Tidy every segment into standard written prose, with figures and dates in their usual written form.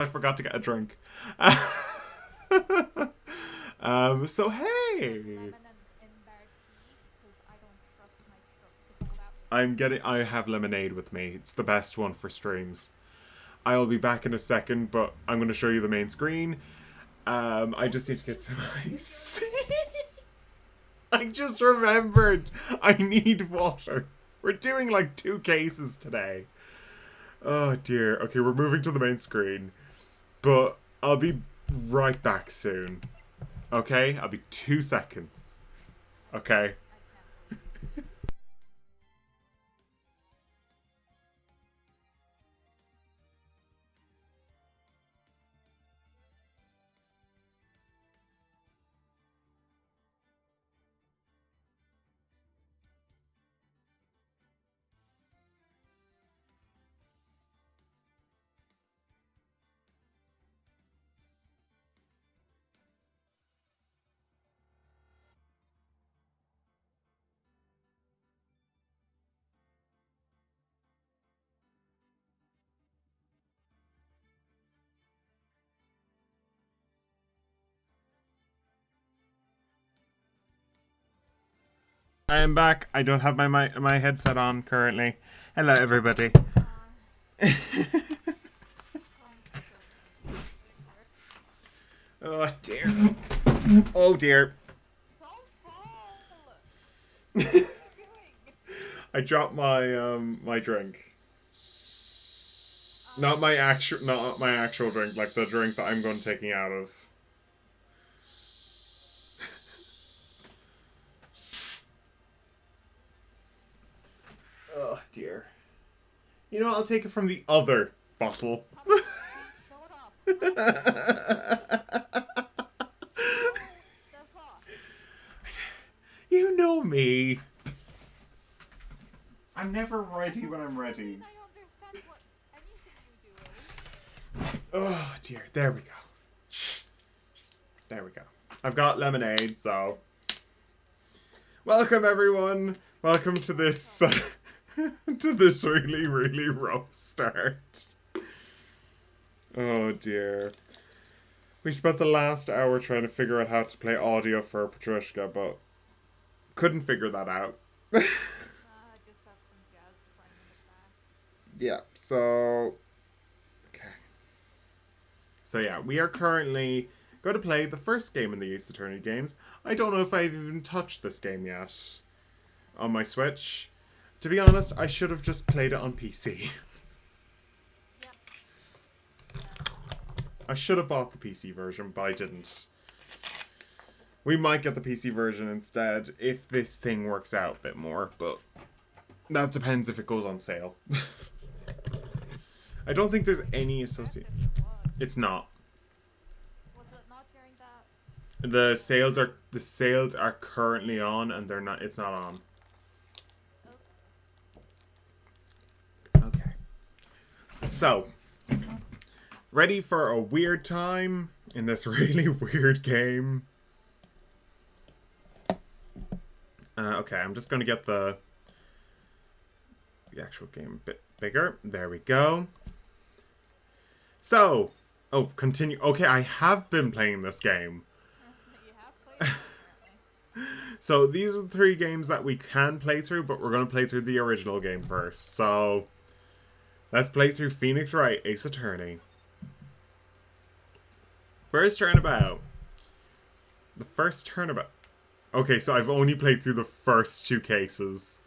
I forgot to get a drink. So hey, I have lemonade with me. It's the best one for streams. I'll be back in a second, but I'm going to show you the main screen. I just need to get some ice. I just remembered I need water. We're doing like 2 cases today. Oh dear. Okay, we're moving to the main screen. But I'll be right back soon. Okay? I'll be 2 seconds. Okay? I am back. I don't have my headset on currently. Hello, everybody. Oh dear. Oh dear. I dropped my drink. Not my actual drink, like the drink that I'm going to taking out of. Oh dear. You know, I'll take it from the other bottle. You know me. I'm never ready when I'm ready. Oh dear, there we go. There we go. I've got lemonade, so... Welcome everyone! Welcome to this... to this really, really rough start. Oh dear. We spent the last hour trying to figure out how to play audio for Petrushka, but couldn't figure that out. Yeah, so... Okay. So yeah, we are currently going to play the first game in the Ace Attorney games. I don't know if I've even touched this game yet on my Switch. To be honest, I should have just played it on PC. I should have bought the PC version, but I didn't. We might get the PC version instead if this thing works out a bit more, but that depends if it goes on sale. I don't think there's any associate. It's not. Was it not during that? The sales are currently on, and they're not. It's not on. Okay. So, ready for a weird time in this really weird game. Okay, I'm just gonna get the actual game a bit bigger. There we go. So, oh, continue. Okay, I have been playing this game. You have played it, apparently. So these are the 3 games that we can play through, but we're going to play through the original game first. So, let's play through Phoenix Wright, Ace Attorney. First Turnabout. The first Turnabout. Okay, so I've only played through the first 2 cases.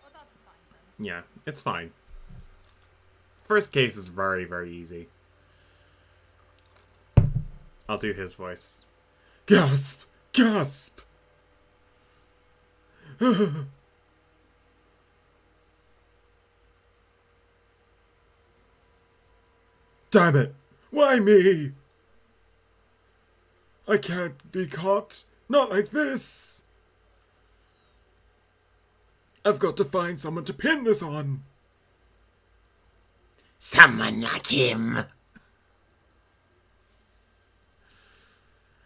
Well, that's fine then. Yeah, it's fine. First case is very, very easy. I'll do his voice. Gasp! Gasp! Damn it! Why me? I can't be caught. Not like this! I've got to find someone to pin this on. Someone like him.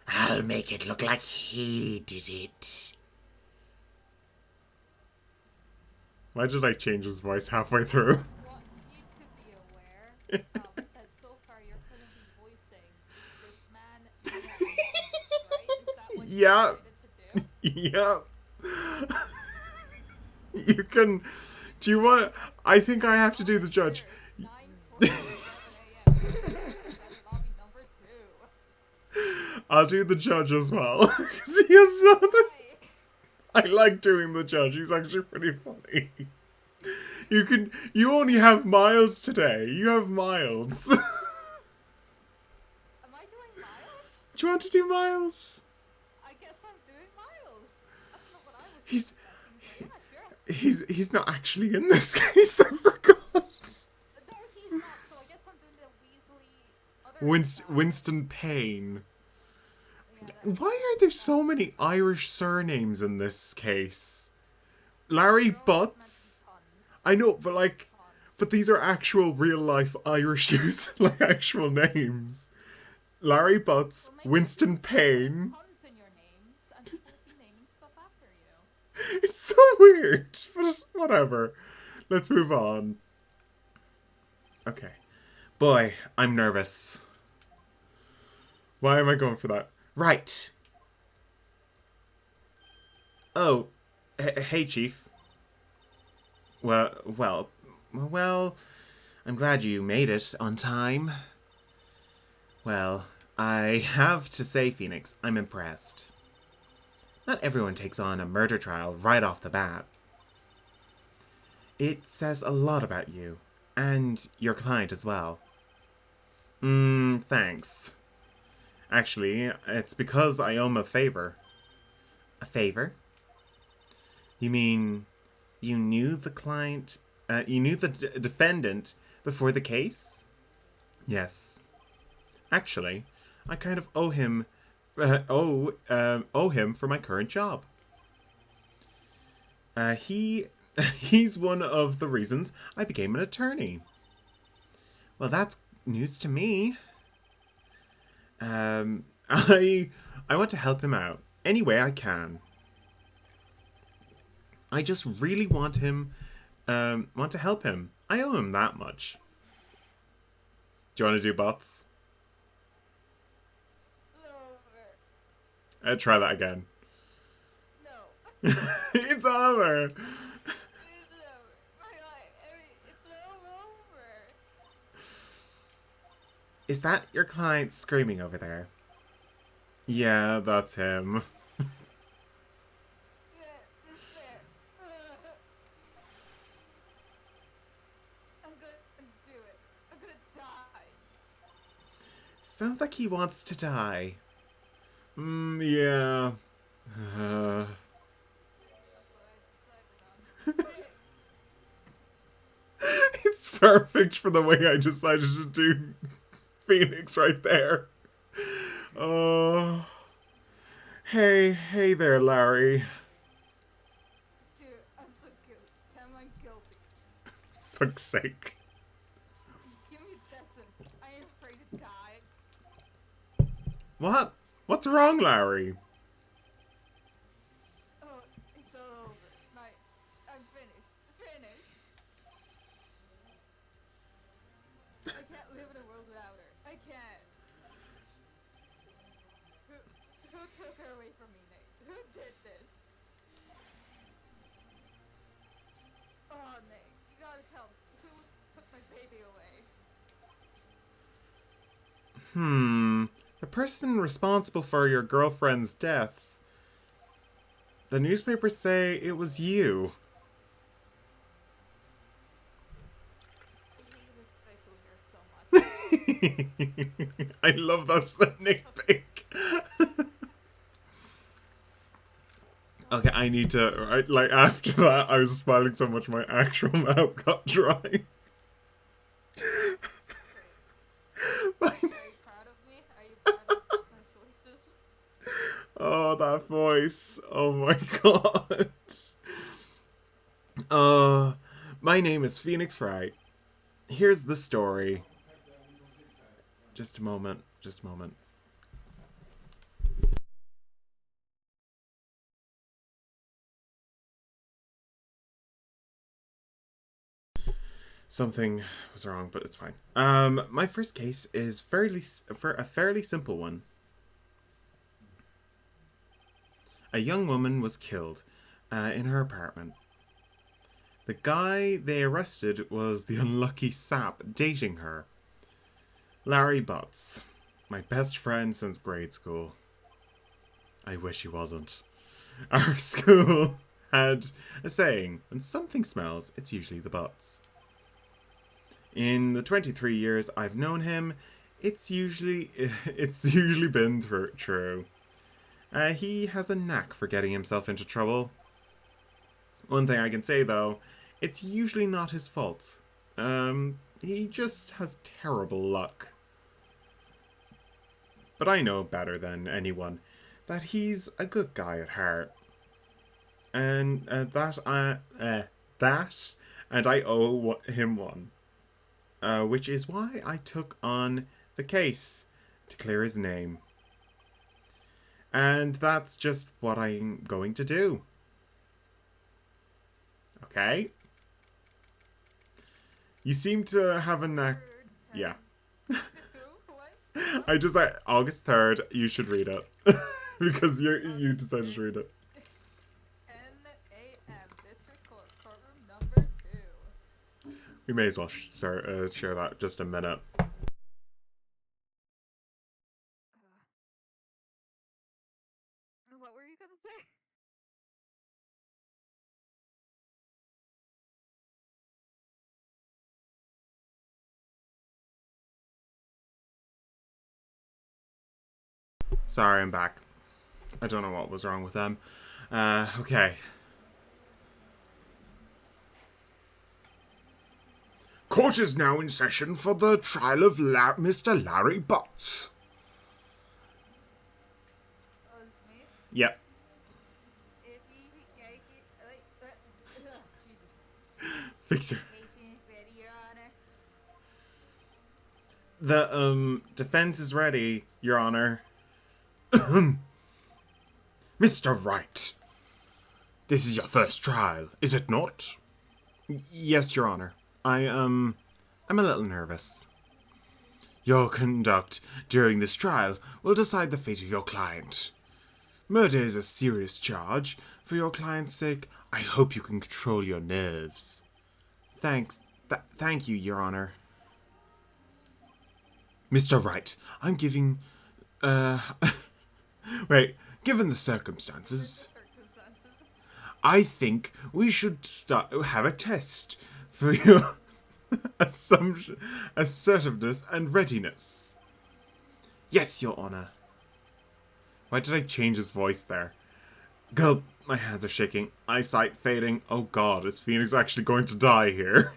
I'll make it look like he did it. Why did I change his voice halfway through? Want you to be aware that so far your Yeah. to do. Yep. You can. Do you want? I think I have to do the judge. 9:47 a.m. Lobby number 2. I'll do the judge as well. 'Cause he has something. Hi. I like doing the judge. He's actually pretty funny. You only have Miles today. You have Miles. Am I doing Miles? Do you want to do Miles? I guess I'm doing Miles. That's not what I was He's expecting, but yeah, sure. he's not actually in this case. I forgot. No, he's not, so I guess I'm doing the Weasley other side. Winston Payne. Yeah, that- Why are there so many Irish surnames in this case? Larry they're all meant to be Butts. puns. I know, but these are actual real life Irish use, like actual names. Larry Butts, Well, maybe Winston just put Payne. puns in your names, and people will be naming stuff after you. It's so weird, but whatever. Let's move on. Okay. Boy, I'm nervous. Why am I going for that? Right. Oh, hey, Chief. Well, I'm glad you made it on time. Well, I have to say, Phoenix, I'm impressed. Not everyone takes on a murder trial right off the bat. It says a lot about you, and your client as well. Thanks. Actually, it's because I owe him a favor. A favor? You mean you knew the client, you knew the defendant before the case? Yes. Actually, I kind of owe him, owe him for my current job. He's one of the reasons I became an attorney. Well, that's news to me. I want to help him out any way I can. I just really want to help him. I owe him that much. Do you want to do bots? Over. Try that again. No. It's over. It's over. It's over. Is that your client screaming over there? Yeah, that's him. Yeah, it's there. I'm gonna do it. I'm gonna die. Sounds like he wants to die. Yeah. That's what I decided on. It's perfect for the way I decided to do Phoenix right there. Oh. Hey there, Larry. Dude, I'm so guilty. Tell me I'm guilty. Fuck's sake. Give me distance. I am afraid to die. What? What's wrong, Larry? Oh, it's all over. I'm finished. Finished. I can't live in a world without her. I can't. Who took her away from me, Nate? Who did this? Oh, Nate, you gotta tell me. Who took my baby away? The person responsible for your girlfriend's death. The newspapers say it was you. I hate this facial hair so much. I love that nitpick. Okay, I need to. Like, after that, I was smiling so much my actual mouth got dry. Are you proud of me? Are you proud of my choices? Oh, that voice. Oh my god. My name is Phoenix Wright. Here's the story. Just a moment. Just a moment. Something was wrong, but it's fine. My first case is a fairly simple one. A young woman was killed in her apartment. The guy they arrested was the unlucky sap dating her. Larry Butts, my best friend since grade school. I wish he wasn't. Our school had a saying, when something smells, it's usually the butts. In the 23 years I've known him, it's usually been true. He has a knack for getting himself into trouble. One thing I can say, though, it's usually not his fault. He just has terrible luck. But I know better than anyone that he's a good guy at heart. And that I owe him one. Which is why I took on the case to clear his name. And that's just what I'm going to do. Okay? You seem to have a knack. Yeah. What? I just August 3rd, you should read it. Because you decided to read it. 10 a.m. District Court, courtroom number 2. We may as well share that just a minute. What were you gonna say? Sorry, I'm back. I don't know what was wrong with them. Okay. Court is now in session for the trial of Mr. Larry Butts. Oh, it's me? Yep. If Jesus. Fix it. Patient is ready, Your Honor. The, defense is ready, Your Honor. Mr. Wright. This is your first trial, is it not? Yes, Your Honor. I'm a little nervous. Your conduct during this trial will decide the fate of your client. Murder is a serious charge. For your client's sake, I hope you can control your nerves. Thanks. Thank you, Your Honor. Mr. Wright, I'm giving... Wait, given the circumstances, I think we should have a test for your assertiveness and readiness. Yes, Your Honor. Why did I change his voice there? Gulp, my hands are shaking, eyesight fading. Oh god, is Phoenix actually going to die here?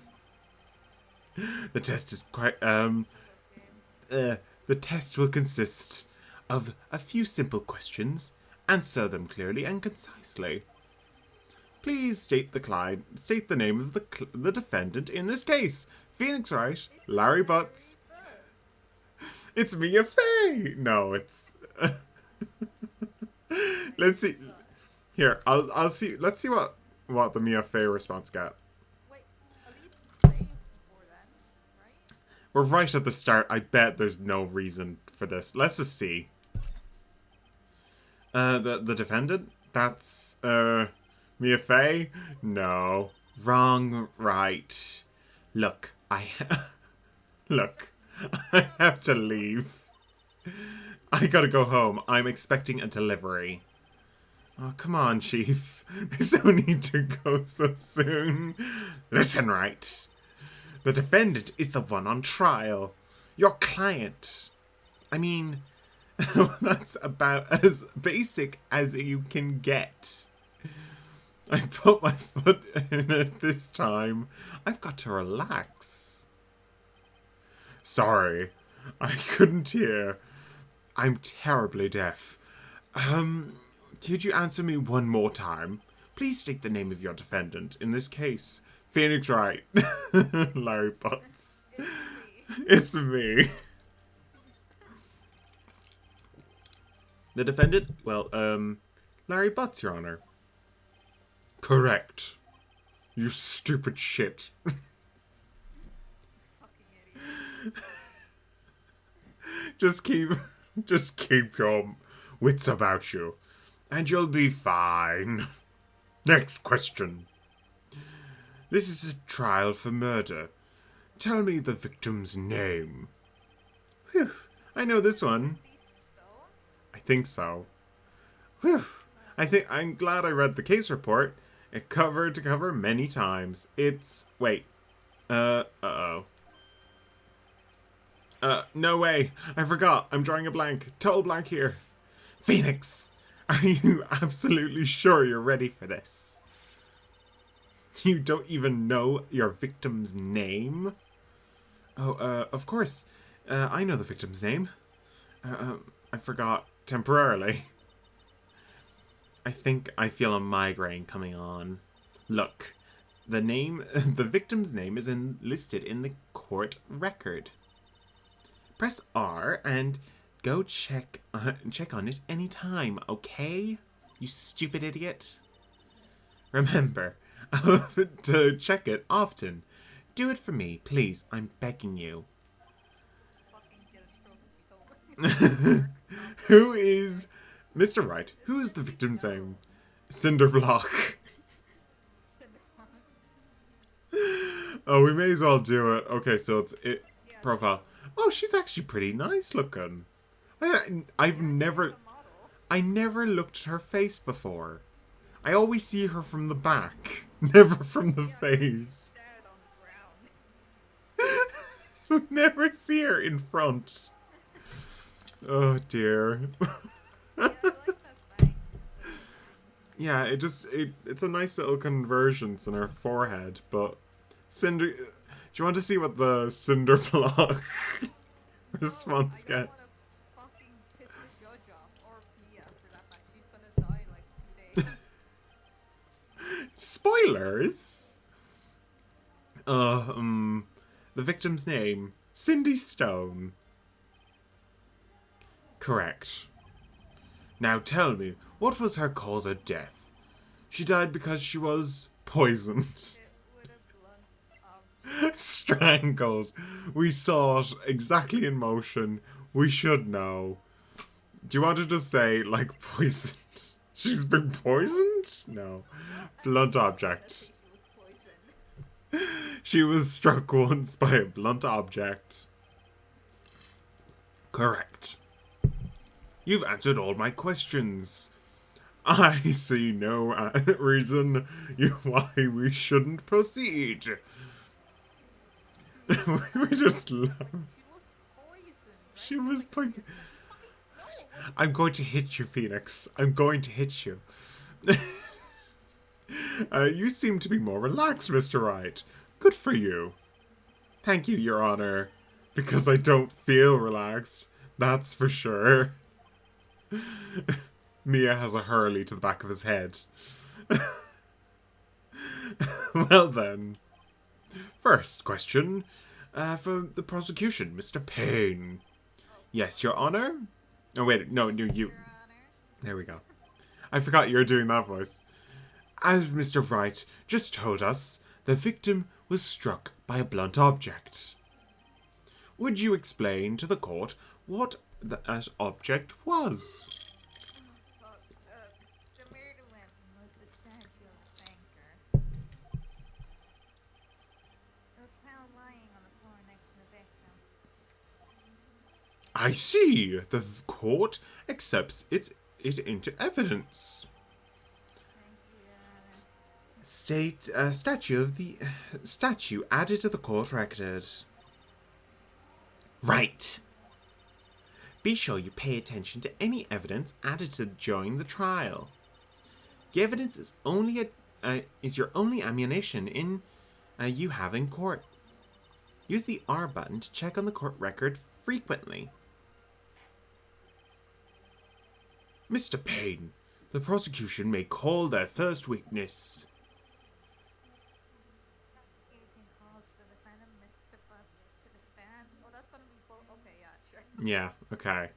The test is quite, the test will consist of a few simple questions. Answer them clearly and concisely. Please state the name of the defendant in this case. Phoenix Wright, Larry Butts. It's Mia Fey. No, it's. Let's see. Here, I'll see. Let's see what the Mia Fey response got. Wait, at least play before then, right? We're right at the start. I bet there's no reason for this. Let's just see. The defendant? That's Mia Fey? No. Wrong. Right. Look, I have to leave. I gotta go home. I'm expecting a delivery. Oh, come on, Chief. There's no need to go so soon. Listen, Wright. The defendant is the one on trial. Your client. I mean, that's about as basic as you can get. I put my foot in it this time. I've got to relax. Sorry, I couldn't hear. I'm terribly deaf. Could you answer me one more time? Please state the name of your defendant. In this case, Phoenix Wright. Larry Butts. It's me. The defendant? Well, Larry Butts, Your Honor. Correct. You stupid shit. Fucking idiot. Just keep your wits about you. And you'll be fine. Next question. This is a trial for murder. Tell me the victim's name. Whew, I know this one. These stone? I think so. Whew. I'm glad I read the case report. It cover to cover many times. It's wait. Uh-oh. No way. I forgot. I'm drawing a blank. Total blank here. Phoenix, are you absolutely sure you're ready for this? You don't even know your victim's name? Oh, of course. I know the victim's name. I forgot temporarily. I think I feel a migraine coming on. Look, the victim's name is listed in the court record. Press R and go check on it anytime, okay? You stupid idiot. Remember, to check it often. Do it for me, please. I'm begging you. Fucking get a stroke if you told me. Who is Mr. Wright? Who is the victim's name? Cinderblock. Oh, we may as well do it. Okay, so it's it Yeah. profile. Oh, she's actually pretty nice looking. I never looked at her face before. I always see her from the back, never from the face. Dead on the ground. We never see her in front. Oh dear. Yeah, I like that thing. Yeah, it's a nice little convergence in her forehead, but Cinder. Do you want to see what the Cinder block response I don't get? wanna fucking piss the judge off, or Mia for that fact. She's gonna die in like 2 days. Spoilers. The victim's name, Cindy Stone. Correct. Now tell me, what was her cause of death? She died because she was poisoned. With a blunt, Strangled. We saw it exactly in motion. We should know. Do you want to just say, like, poisoned? She's been poisoned? No. Blunt object. she was poisoned. She was struck once by a blunt object. Correct. You've answered all my questions. I see no reason why we shouldn't proceed. We just love. She was poisoned. Right? She was poisoned. No, I'm going to hit you, Phoenix. I'm going to hit you. You seem to be more relaxed, Mr. Wright. Good for you. Thank you, Your Honor. Because I don't feel relaxed. That's for sure. Mia has a hurley to the back of his head. Well then. First question for the prosecution, Mr. Payne. Yes, Your Honor? Oh, wait, no, you. Your Honor. There we go. I forgot you were doing that voice. As Mr. Wright just told us, the victim was struck by a blunt object. Would you explain to the court what that object was? Well, the murder weapon was the statue of Banker. It was found lying on the floor next to the victim. I see. The court accepts it into evidence. Thank you, Your Honor. Statue added to the court record. Right. Be sure you pay attention to any evidence added to during the trial. The evidence is your only ammunition you have in court. Use the R button to check on the court record frequently. Mr. Payne, the prosecution may call their first witness. Prosecution calls the defendant, Mr. Butts, to the stand. Oh, that's gonna be both. Okay, yeah, sure. Yeah, okay.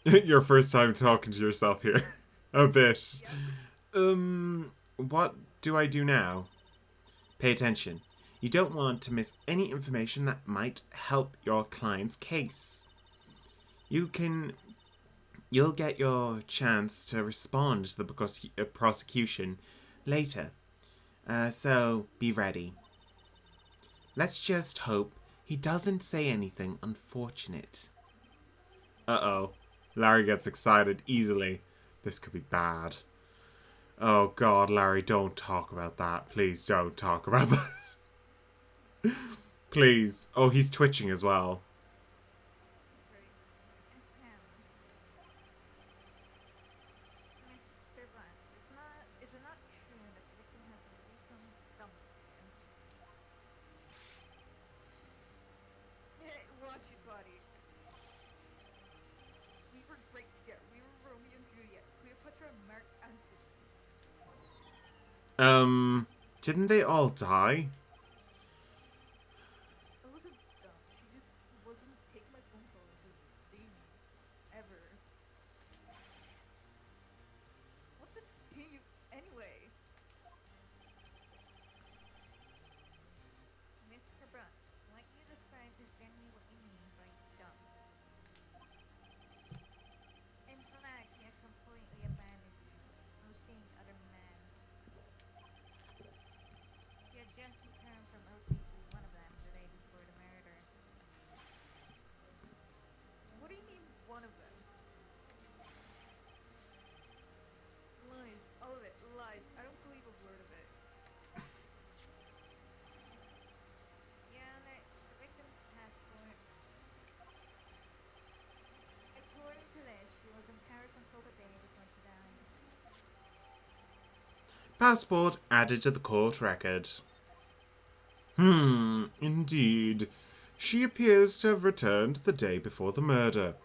Okay. Your first time talking to yourself here. A bit. Yeah. What do I do now? Pay attention. You don't want to miss any information that might help your client's case. You can You'll get your chance to respond to the prosecution later. So be ready. Let's just hope he doesn't say anything unfortunate. Uh-oh. Larry gets excited easily. This could be bad. Oh God, Larry, don't talk about that. Please don't talk about that. Please. Oh, he's twitching as well. Very ahem. Mr. Vance, is it not true that the victim has recently dumped you? Hey, watch it, buddy. We were great together. We were Romeo and Juliet. Cleopatra and Mark Antony. Didn't they all die? I wasn't dumb. She just wasn't taking my phone calls and seeing me. Ever. What's it to you anyway? Mr. Bruns, what you described is generally what you mean by dumped. In fact, he had completely abandoned you. I'm seeing other men. He had just returned from OCG, one of them, the day before the murder. What do you mean, one of them? Lies. All of it. Lies. I don't believe a word of it. Yeah, the victim's passport. According to this, she was in Paris until the day before she died. Passport added to the court record. Indeed. She appears to have returned the day before the murder.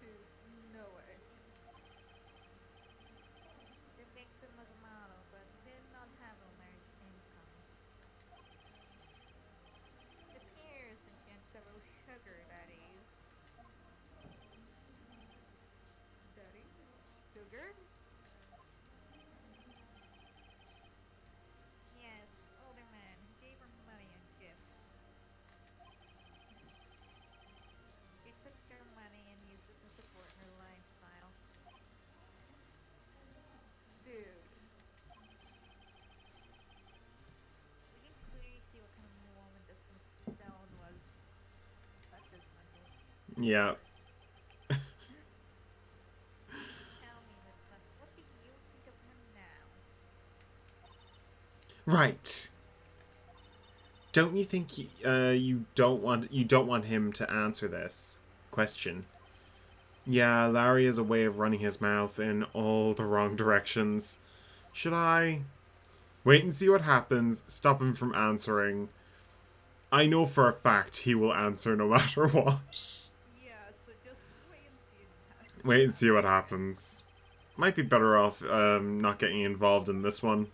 Dude, no way. The victim was a model, but did not have a large income. It appears that she had several sugar daddies. Daddy? Sugar? Yes, older man who gave her money and gifts. She took their money and used it to support her lifestyle. Dude. We can clearly see what kind of woman this Miss Stone was. That's just funny. Yeah. Tell me, Miss Butts, what do you think of her now? Right. Don't you think you don't want him to answer this question? Yeah, Larry has a way of running his mouth in all the wrong directions. Should I wait and see what happens? Stop him from answering. I know for a fact he will answer no matter what. Yeah, so just wait and see what happens. Wait and see what happens. Might be better off not getting involved in this one.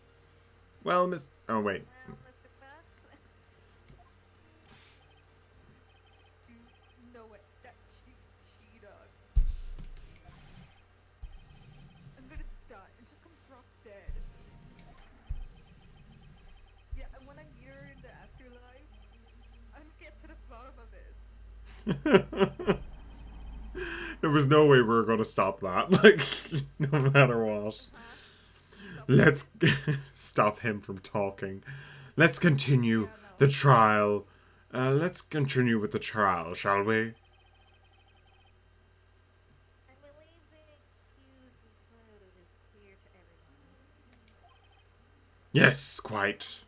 Well, Miss... Oh, wait. Well, Mr. Butts. Dude, no way. That she-dog. I'm gonna die. I'm just gonna drop dead. Yeah, and when I meet her in the afterlife, I'm gonna get to the bottom of this. There was no way we were going to stop that. Like, no matter what. Stop Let's stop him from talking. Let's continue Yeah, no. the trial. Let's continue with the trial, shall we? I believe the accused's motive is clear to everyone. Yes, quite.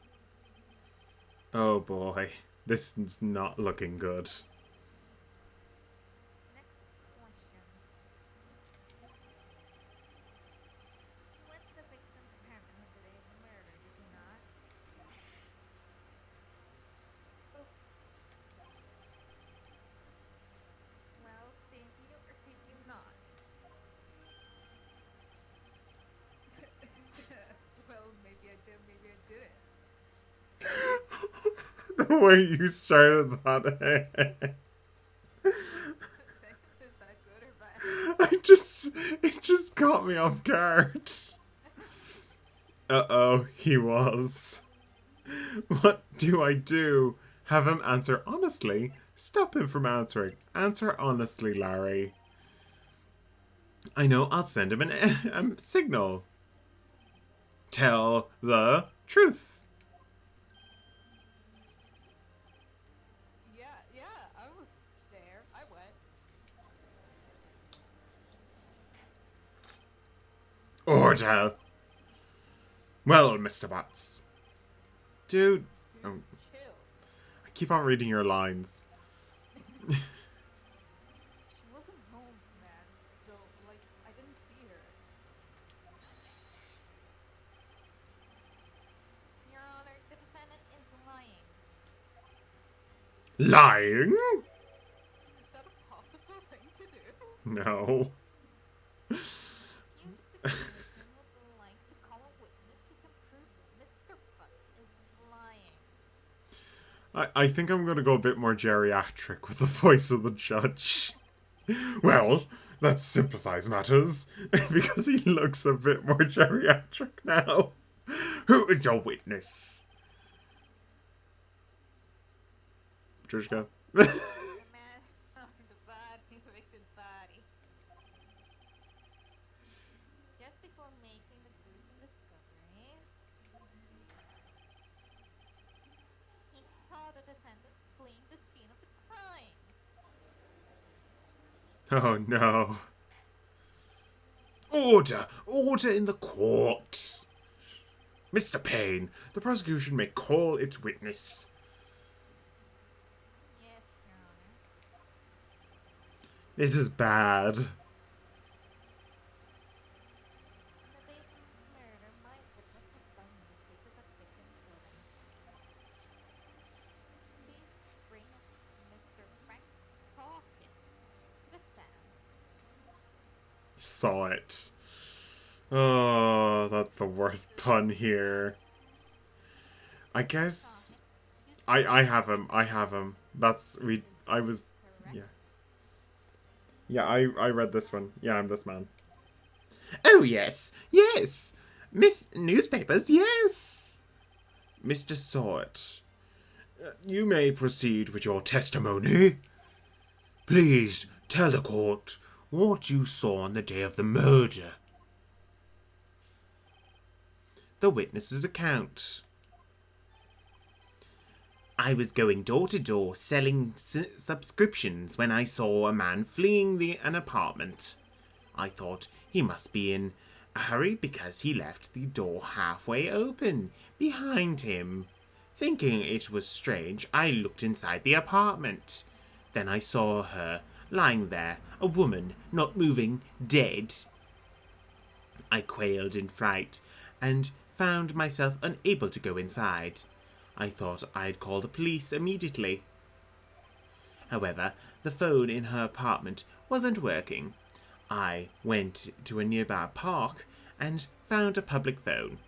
Oh boy, this is not looking good. Next question. You went to the victim's apartment on the day of the murder, did you not? Oh. Well, did you or did you not? Well, maybe I did, maybe I didn't. The way you started that. Is that good or bad? It just caught me off guard. Uh-oh, he was. What do I do? Have him answer honestly? Stop him from answering. Answer honestly, Larry. I know, I'll send him a signal. Tell the truth. Yeah, I was there. I went. Order. Well, Mr. Butts. Dude. Oh, Chill. I keep on reading your lines. She wasn't home, man. So, like, I didn't see her. Your Honor, the defendant is lying. Lying? Is that a possible thing to do? No. Accused defendant would like to call a witness who can prove Mr. Butts is lying. I think I'm going to go a bit more geriatric with the voice of the judge. Well, that simplifies matters, because he looks a bit more geriatric now. Who is your witness? Trishka. The man found the body, convicted body. Just before making the gruesome discovery, he saw the defendant fleeing the scene of the crime. Oh no. Order! Order in the court! Mr. Payne, the prosecution may call its witness. Yes, Your Honor. This is bad. On the day of the murder, my witness was selling newspapers at victim's building. Please bring Mr. Frank Crockett to the stand. Saw it. Oh, that's the worst pun here. I guess I have him. I have him. That's I was Correct? yeah. Yeah, I read this one. Yeah, I'm this man. Oh yes. Yes. Miss Newspapers, yes. Mr. Sawt, you may proceed with your testimony. Please tell the court what you saw on the day of the murder. The witness's account. I was going door to door selling subscriptions when I saw a man fleeing an apartment. I thought he must be in a hurry because he left the door halfway open behind him. Thinking it was strange, I looked inside the apartment. Then I saw her lying there, a woman, not moving, dead. I quailed in fright and found myself unable to go inside. I thought I'd call the police immediately. However, the phone in her apartment wasn't working. I went to a nearby park and found a public phone.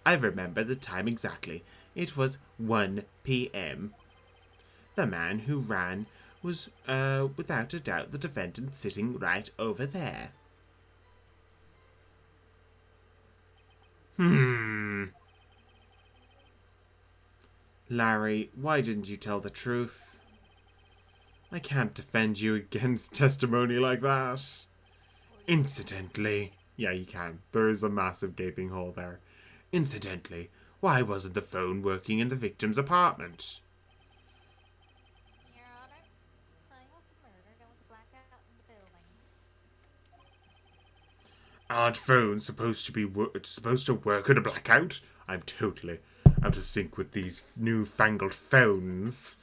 I remember the time exactly. It was 1 p.m. The man who ran was, without a doubt, the defendant sitting right over there. Larry, why didn't you tell the truth? I can't defend you against testimony like that. Incidentally, yeah, you can. There is a massive gaping hole there. Incidentally, why wasn't the phone working in the victim's apartment? Your Honor, time of the murder, there was a blackout in the building. Aren't phones supposed to work in a blackout? I'm totally out of sync with these newfangled phones.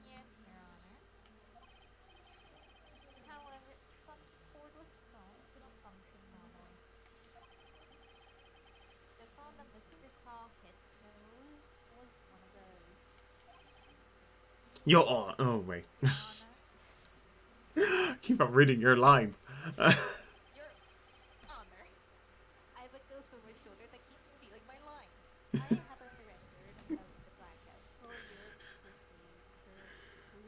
Yes, Your Honor. However, some cordless phones do not function normally. The phone that Mr. Socket knows was one of those. You're on. Oh, wait. Your Honor. Keep on reading your lines. Your Honor. I have a ghost on my shoulder that keeps stealing my lines. I have a record of the blackout for your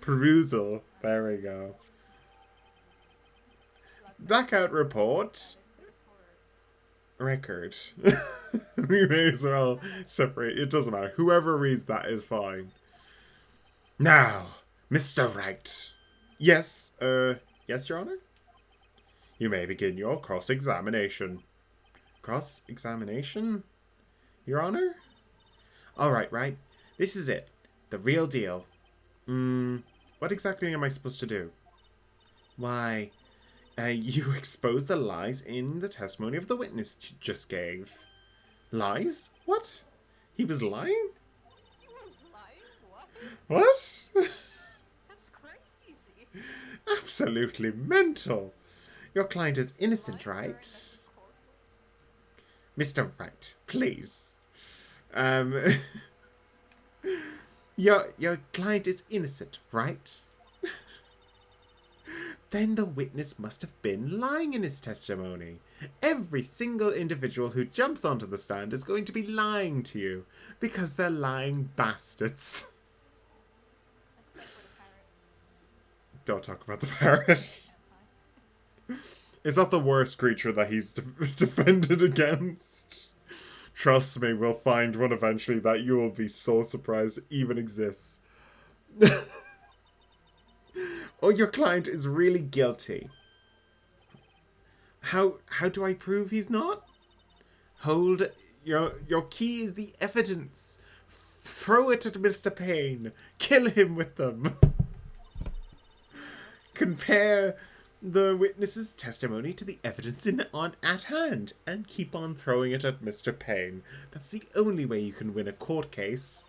Perusal. There we go. Blackout report. Record. We may as well separate. It doesn't matter. Whoever reads that is fine. Now, Mr. Wright. Yes, yes, Your Honor? You may begin your cross-examination. Cross-examination? Your Honor? Alright, right. This is it. The real deal. What exactly am I supposed to do? Why, you exposed the lies in the testimony of the witness you just gave. Lies? What? He was lying? He was lying? What? What? That's crazy. Absolutely mental. Your client is innocent, Lying during right? the court. Mr. Wright, please. Um, your client is innocent, right? Then the witness must have been lying in his testimony. Every single individual who jumps onto the stand is going to be lying to you because they're lying bastards. Except for the parrot. Don't talk about the parrot. It's not the worst creature that he's defended against. Trust me, we'll find one eventually that you will be so surprised it even exists. Oh, your client is really guilty. How do I prove he's not? Hold your key is the evidence. Throw it at Mr. Payne. Kill him with them. Compare the witness's testimony to the evidence at hand and keep on throwing it at Mr. Payne. That's the only way you can win a court case.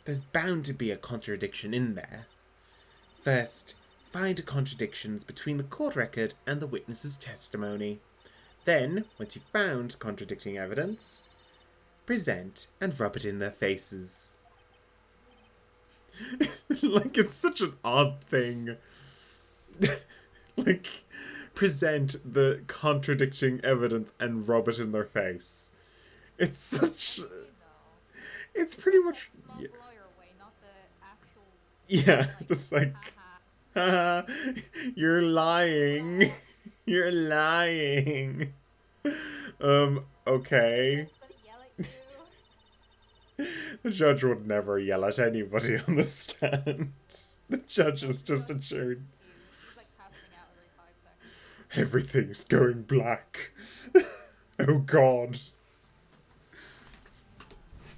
There's bound to be a contradiction in there. First, find contradictions between the court record and the witness's testimony. Then, once you've found contradicting evidence, present and rub it in their faces. Like, it's such an odd thing. Like, present the contradicting evidence and rub it in their face. It's such... It's pretty much... Smug lawyer way, not the actual. Yeah, Like, just like... haha. You're lying. You're lying. Okay. Just gonna yell at you. The judge would never yell at anybody on the stand. The judge is just assured. He's like passing out every 5 seconds. Everything's going black. Oh god.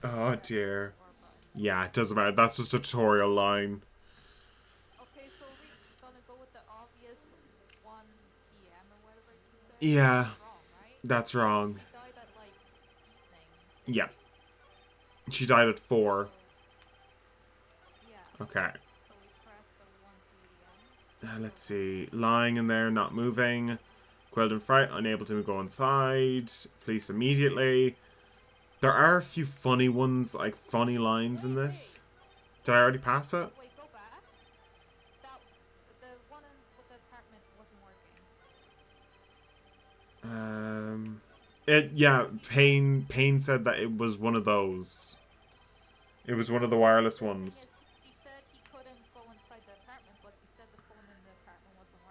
Oh dear. Or bug. Yeah, it doesn't matter. That's just a tutorial line. Okay, so we're gonna go with the obvious 1 p.m. or whatever you said. Yeah, That's wrong, right? that's wrong. He died at like evening. Yeah. She died at 4. Yeah. Okay. So we pressed the 1 p.m. Let's see. Lying in there, not moving. Quelled and fright, unable to go inside. Police immediately. There are a few funny ones, like funny lines in this. Did I already pass it? Wait, go back. That the one with the apartment wasn't working. Yeah, Payne said that it was one of those. It was one of the wireless ones. Because he said he couldn't go inside the apartment, but he said the phone in the apartment wasn't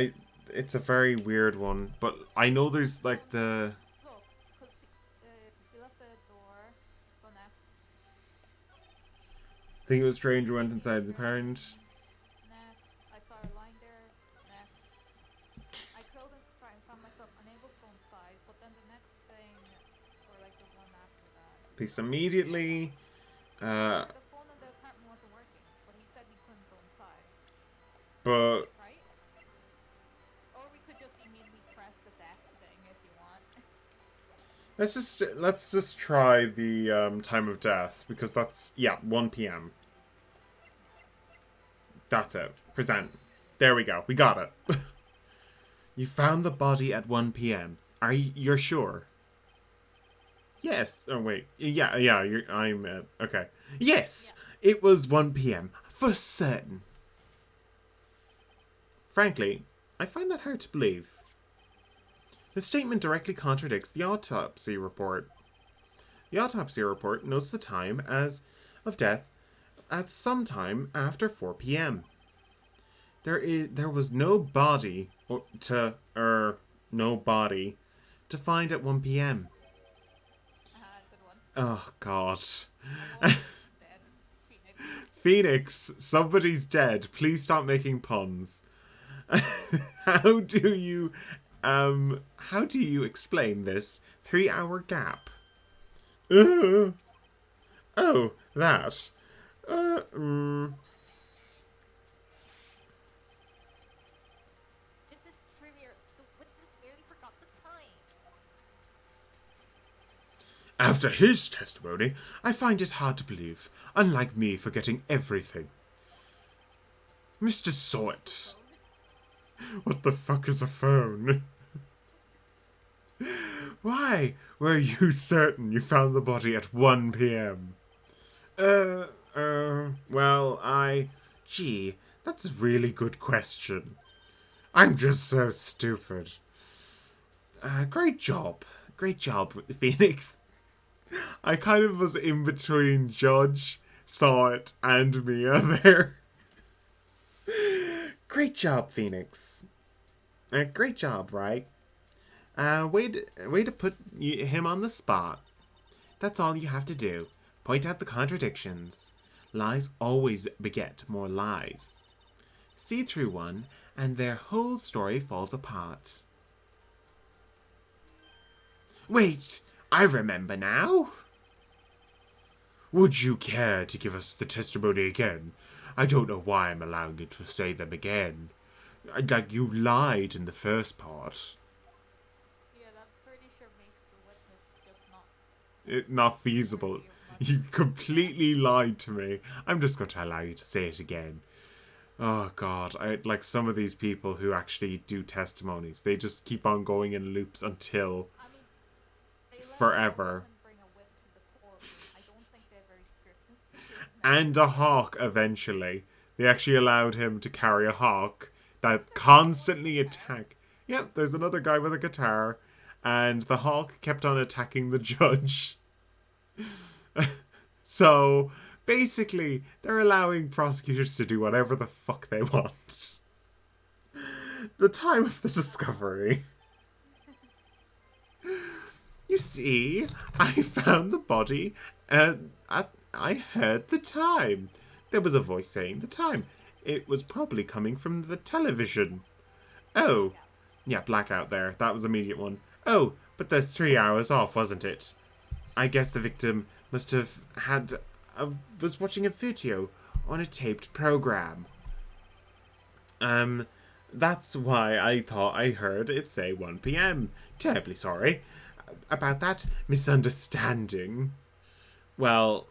working. It's a very weird one, but I know there's like the... Look, because he left the door. Go next. I think it was strange who went inside the apartment. Next. I saw her lying there. Next. I killed him and found myself unable to go inside, but then the next thing, or like the one after that. Police immediately. The phone in the apartment wasn't working, but he said he couldn't go inside. But Right? Or we could just immediately press the death thing if you want. let's just try the time of death because that's 1 p.m. That's it. Present. There we go. We got it. You found the body at 1 p.m. You're sure? Yes. Oh wait. Yeah. I'm okay. Yes. It was 1 p.m. for certain. Frankly, I find that hard to believe. The statement directly contradicts the autopsy report. The autopsy report notes the time of death at some time after 4 p.m. There was no body to find at 1 p.m. Good one. Oh god. Phoenix, somebody's dead. Please stop making puns. How do you explain this 3-hour gap? Oh, that. This is trivia. The witness merely forgot the time. After his testimony, I find it hard to believe, unlike me forgetting everything. Mr. Sort. What the fuck is a phone? Why were you certain you found the body at 1 p.m.? Well, Gee, that's a really good question. I'm just so stupid. Great job. Great job, Phoenix. I kind of was in between Judge, Saw It, and Mia there. Great job, Phoenix. Great job, Wright. Way to put him on the spot. That's all you have to do. Point out the contradictions. Lies always beget more lies. See through one, and their whole story falls apart. Wait, I remember now. Would you care to give us the testimony again? I don't know why I'm allowing you to say them again. Like, you lied in the first part. Yeah, that pretty sure makes the witness just not. Not feasible. You completely lied to me. I'm just going to allow you to say it again. Oh god, like some of these people who actually do testimonies, they just keep on going in loops until I mean, they let forever. a bring a whip to the court. I don't think they're very strict. And a hawk eventually. They actually allowed him to carry a hawk that constantly attack. Yep, there's another guy with a guitar, and the hawk kept on attacking the judge. So basically, they're allowing prosecutors to do whatever the fuck they want. The time of the discovery. You see, I found the body, and I heard the time. There was a voice saying the time. It was probably coming from the television. Oh, yeah, blackout there. That was an immediate one. Oh, but there's 3 hours off, wasn't it? I guess the victim must have was watching a video on a taped program. That's why I thought I heard it say 1 p.m. Terribly sorry about that misunderstanding. Well,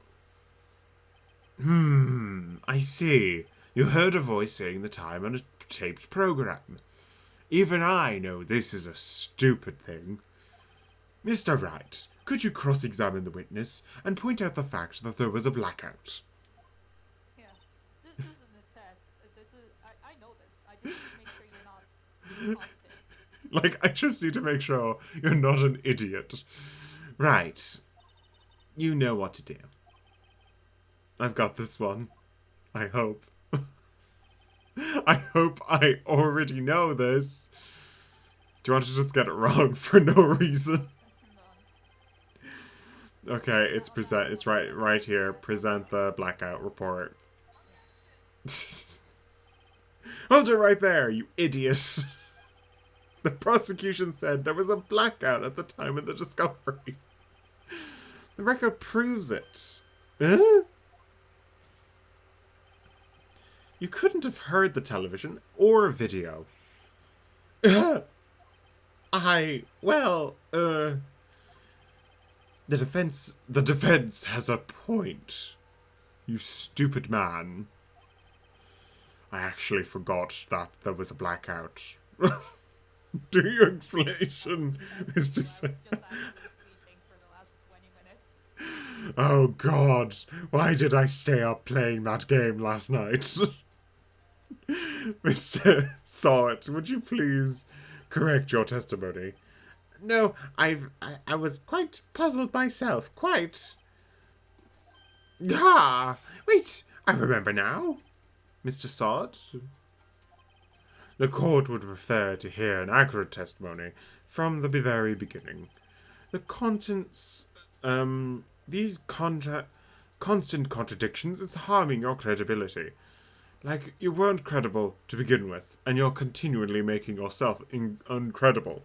I see. You heard a voice saying the time on a taped program. Even I know this is a stupid thing. Mr. Wright, could you cross-examine the witness and point out the fact that there was a blackout? Yeah, this isn't a test. This is. I know this. I just need to make sure you're not. Like, I just need to make sure you're not an idiot. Right. You know what to do. I've got this one. I hope. I hope I already know this. Do you want to just get it wrong for no reason? Okay, it's right here. Present the blackout report. Hold it right there, you idiot. The prosecution said there was a blackout at the time of the discovery. The record proves it. Huh? You couldn't have heard the television or video. The defense has a point. You stupid man. I actually forgot that there was a blackout. Do your explanation, Mr. Sam. Oh god, why did I stay up playing that game last night? Mr. Saw It, would you please correct your testimony? No, I was quite puzzled myself, quite. Ah, wait, I remember now. Mr. Sod? The court would prefer to hear an accurate testimony from the very beginning. The contents, these constant contradictions is harming your credibility. Like, you weren't credible to begin with, and you're continually making yourself uncredible.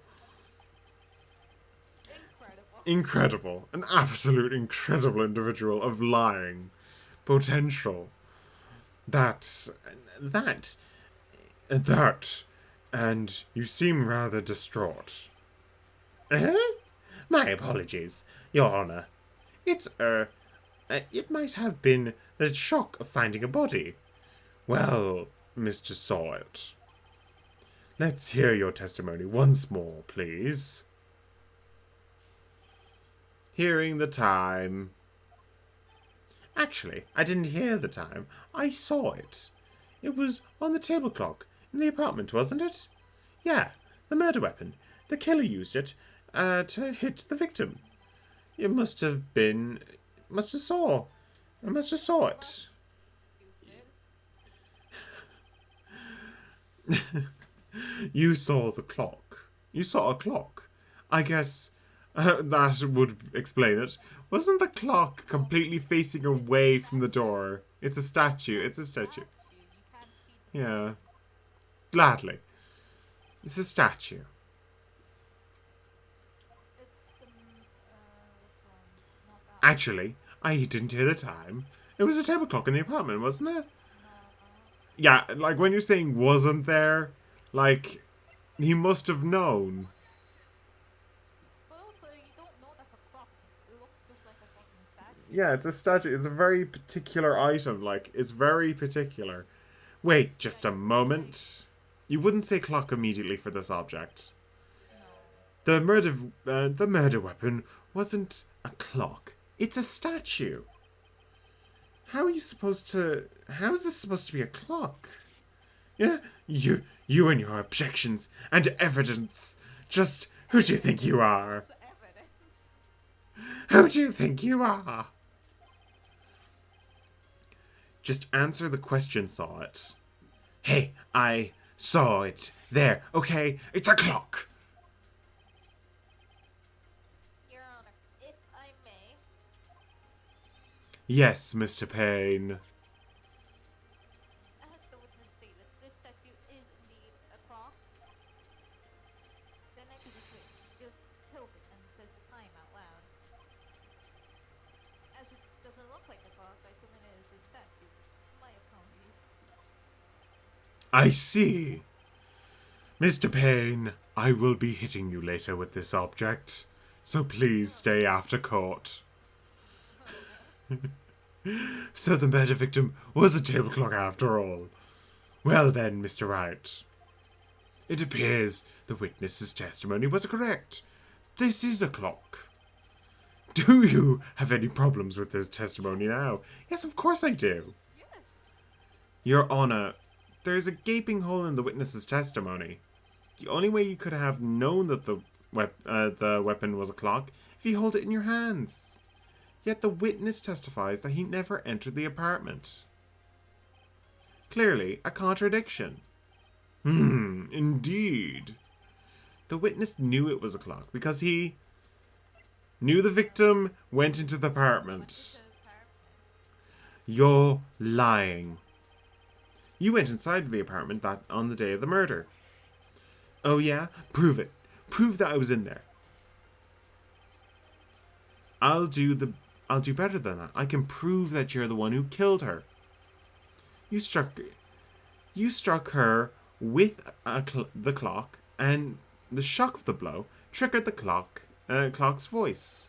Incredible. Incredible. An absolute incredible individual of lying. Potential. That. And you seem rather distraught. My apologies, Your Honor. It might have been the shock of finding a body. Well, Mr. Sawyer, let's hear your testimony once more, please. Hearing the time. Actually, I didn't hear the time. I saw it. It was on the table clock in the apartment, wasn't it? Yeah, the murder weapon. The killer used it to hit the victim. It must have saw it. You saw the clock. You saw a clock. I guess that would explain it. Wasn't the clock completely facing away from the door? It's a statue. It's a statue. You can't see the Yeah. Gladly. It's a statue. It's the which one? Not that. Actually, I didn't hear the time. It was a table clock in the apartment, wasn't it? No. Yeah, like when you're saying wasn't there, like he must have known. But also, you don't know that's a clock. It looks just like a fucking statue. Yeah, it's a statue. It's a very particular item. Like, it's very particular. Wait just a moment. You wouldn't say clock immediately for this object. No. The murder weapon wasn't a clock. It's a statue. How is this supposed to be a clock? Yeah, you and your objections and evidence. Just, who do you think you are? It's evidence. Who do you think you are? Just answer the question, Saw It. Hey, I saw it. There, okay? It's a clock. Your Honor, if I may, Yes, Mr. Payne. as the witness stated, this statue is indeed a clock. Then I can just tilt it and says the time out loud. As it doesn't look like a clock, I submit it as a statue. My apologies. I see. Mr. Payne, I will be hitting you later with this object, so please stay after court. So the murder victim was a table clock after all. Well then, Mr. Wright. It appears the witness's testimony was correct. This is a clock. Do you have any problems with this testimony now? Yes, of course I do. Yes. Your Honor, there's a gaping hole in the witness's testimony. The only way you could have known that the weapon was a clock if you hold it in your hands. Yet the witness testifies that he never entered the apartment. Clearly, a contradiction. Indeed. The witness knew it was a clock because he knew the victim went into the apartment. You're lying. You went inside the apartment on the day of the murder. Oh yeah? Prove it. Prove that I was in there. I'll do better than that. I can prove that you're the one who killed her. You struck her with the clock, and the shock of the blow triggered the clock's voice.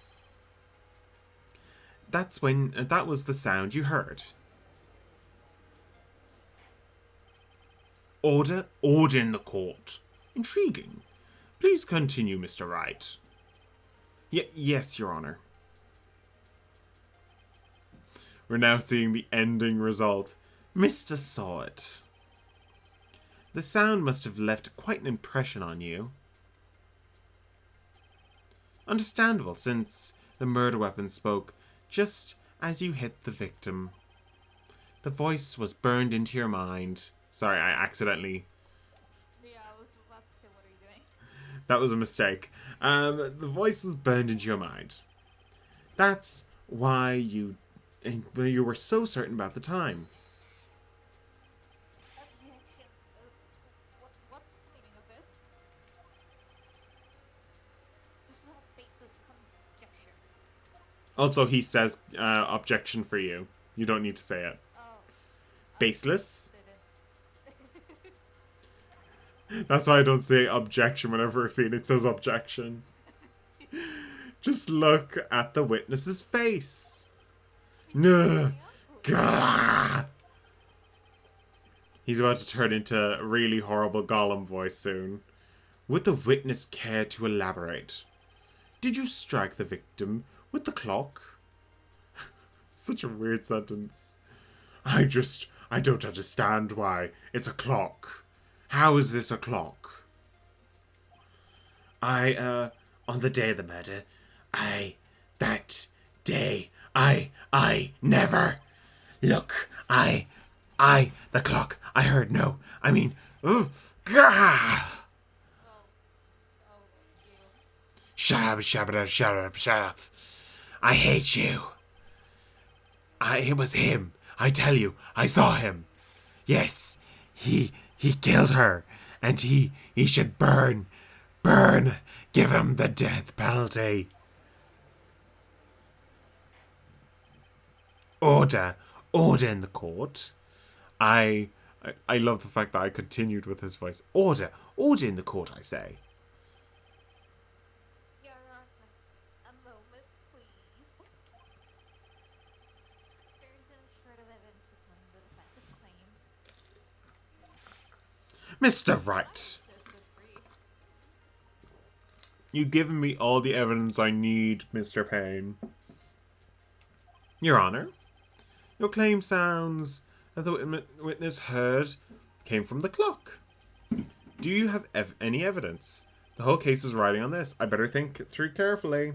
That was the sound you heard. Order in the court. Intriguing. Please continue, Mr. Wright. Yes, Your Honor. We're now seeing the ending result. Mr. Sawyer. The sound must have left quite an impression on you. Understandable, since the murder weapon spoke just as you hit the victim. The voice was burned into your mind. Sorry, I accidentally... Yeah, I was about to say, what are you doing? That was a mistake. The voice was burned into your mind. That's why you And you were so certain about the time. Objection. What's the meaning of this? This is all baseless conjecture. Also, he says objection for you. You don't need to say it. Oh. Baseless? Didn't. That's why I don't say objection whenever Phoenix says objection. Just look at the witness's face. No. Gah! He's about to turn into a really horrible Gollum voice soon. Would the witness care to elaborate? Did you strike the victim with the clock? Such a weird sentence. I don't understand why. It's a clock. How is this a clock? On the day of the murder, never. Look, the clock. I heard no. I mean, gah! You. Shut up. I hate you. It was him. I tell you, I saw him. Yes, he killed her, and he should burn. Give him the death penalty. Order in the court. I love the fact that I continued with his voice. Order in the court, I say. Your Honor, a moment, please. There's no shred of evidence supporting the defense's claims. Mr. Wright, you've given me all the evidence I need, Mr. Payne. Your Honor, your claim sounds that the witness heard came from the clock. Do you have any evidence? The whole case is riding on this. I better think it through carefully.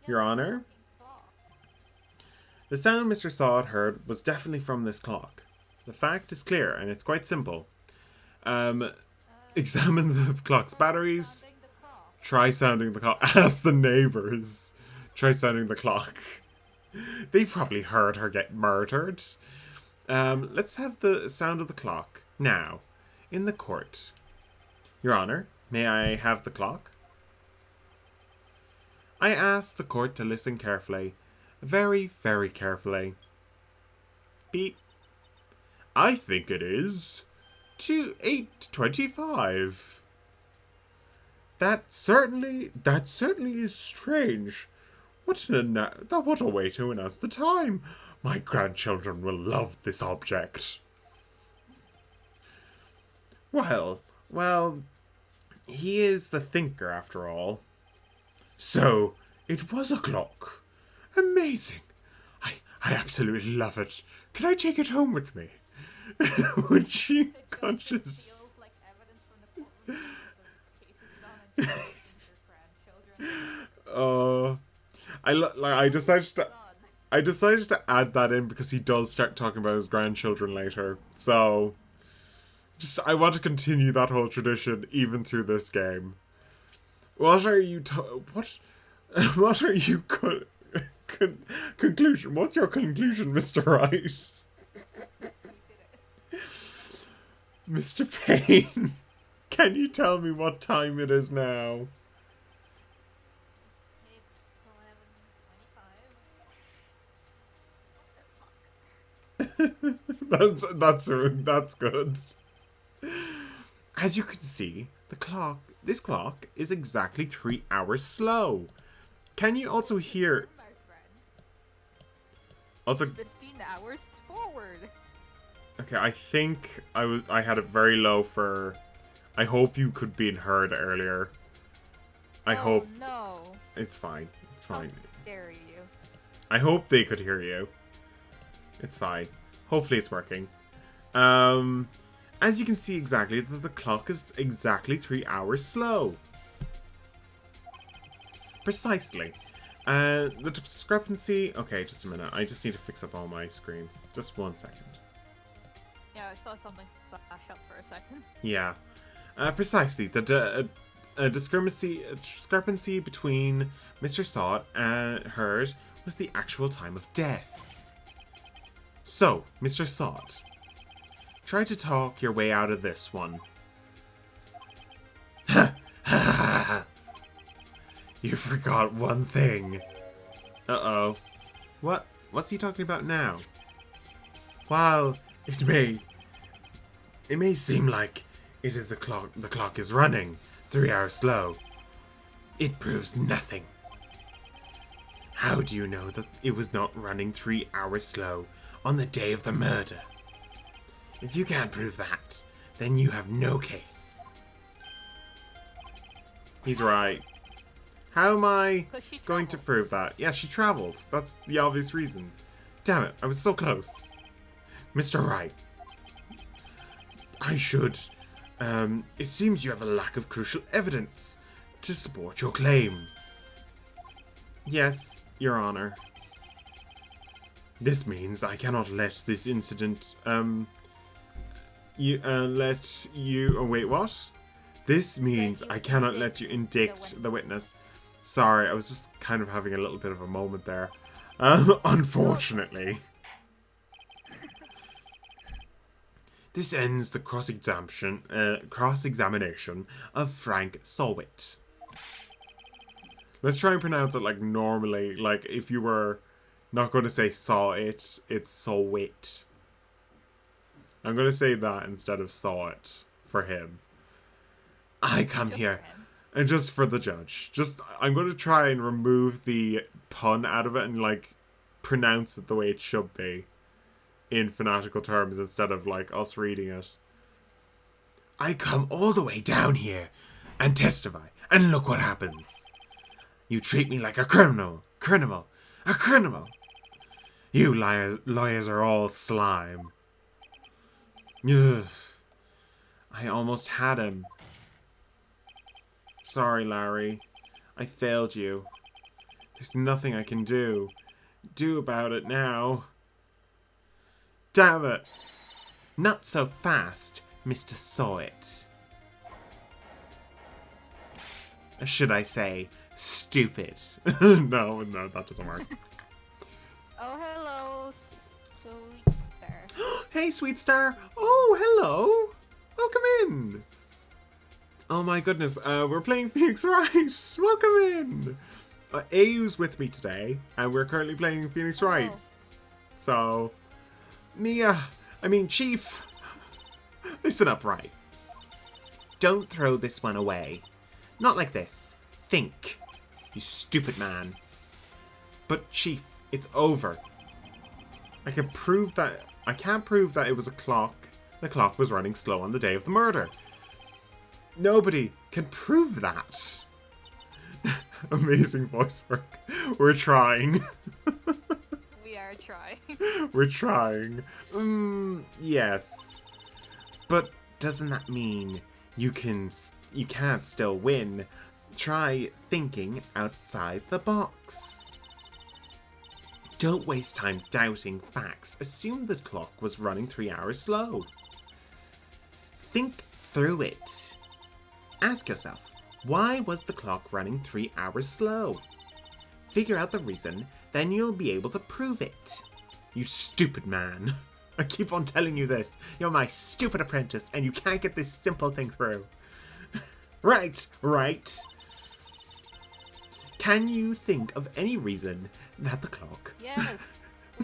Your Honor, the sound Mr. Sod heard was definitely from this clock. The fact is clear, and it's quite simple. Examine the clock's batteries. Try sounding the clock. Ask the neighbors. Try sounding the clock. They probably heard her get murdered. Let's have the sound of the clock now in the court. Your Honor, may I have the clock? I ask the court to listen carefully. Very, very carefully. Beep. I think it is 8:25. That certainly is strange. What a way to announce the time. My grandchildren will love this object. Well, he is the thinker after all. So, it was a clock. Amazing. I absolutely love it. Can I take it home with me? Would you conscious? Feels like evidence from the courtroom. The case is done and your grandchildren. I decided to add that in because he does start talking about his grandchildren later. So, I want to continue that whole tradition even through this game. What are you conclusion? What's your conclusion, Mr. Wright? Mr. Payne, can you tell me what time it is now? It's 11:25. That's good. As you can see, this clock is exactly 3 hours slow. Can you also hear? My friend. Also, 15 hours forward. okay, I think I had it very low for. I hope you could be heard earlier. I hope No. it's fine. It's fine. How dare you? I hope they could hear you. It's fine. Hopefully it's working. As you can see exactly, the clock is exactly 3 hours slow. Precisely. The discrepancy... Okay, just a minute. I just need to fix up all my screens. Just 1 second. Yeah, I saw something flash up for a second. Yeah. Precisely. The discrepancy between Mr. Sod and hers was the actual time of death. So, Mr. Sod, try to talk your way out of this one. Ha! Ha ha ha! You forgot one thing. Uh-oh. What's he talking about now? While it may seem like the clock is running 3 hours slow, it proves nothing. How do you know that it was not running 3 hours slow on the day of the murder? If you can't prove that, then you have no case. He's right. How am I going to prove that? Yeah, she traveled. That's the obvious reason. Damn it, I was so close. Mr. Wright. I should... it seems you have a lack of crucial evidence to support your claim. Yes, Your Honor. This means I cannot let this incident, oh, wait, what? This means I cannot let you indict the witness. Sorry, I was just kind of having a little bit of a moment there. Unfortunately. This ends the cross-examination of Frank Solwit. Let's try and pronounce it like normally. Like, if you were not going to say saw it, it's Solwit. I'm going to say that instead of saw it for him. I come here, and just for the judge. I'm going to try and remove the pun out of it and, like, pronounce it the way it should be. In fanatical terms instead of, like, us reading it. I come all the way down here and testify, and look what happens. You treat me like a criminal. A criminal. You lawyers are all slime. Ugh. I almost had him. Sorry, Larry. I failed you. There's nothing I can do about it now. Damn it. Not so fast, Mr. Sawit. Or should I say, stupid. No, that doesn't work. Oh, hello, sweet star. Hey, sweet star. Oh, hello. Welcome in. Oh my goodness, we're playing Phoenix Wright. Welcome in. Au's with me today, and we're currently playing Phoenix Wright. So, Chief. Listen up, Wright. Don't throw this one away. Not like this. Think. You stupid man. But, Chief, it's over. I can't prove that it was a clock. The clock was running slow on the day of the murder. Nobody can prove that. Amazing voice work. We're trying. We are trying. We're trying. Yes. But doesn't that mean you can't still win? Try thinking outside the box. Don't waste time doubting facts. Assume the clock was running 3 hours slow. Think through it. Ask yourself, why was the clock running 3 hours slow? Figure out the reason, then you'll be able to prove it. You stupid man. I keep on telling you this. You're my stupid apprentice, and you can't get this simple thing through. Right. Can you think of any reason that the clock... Yes.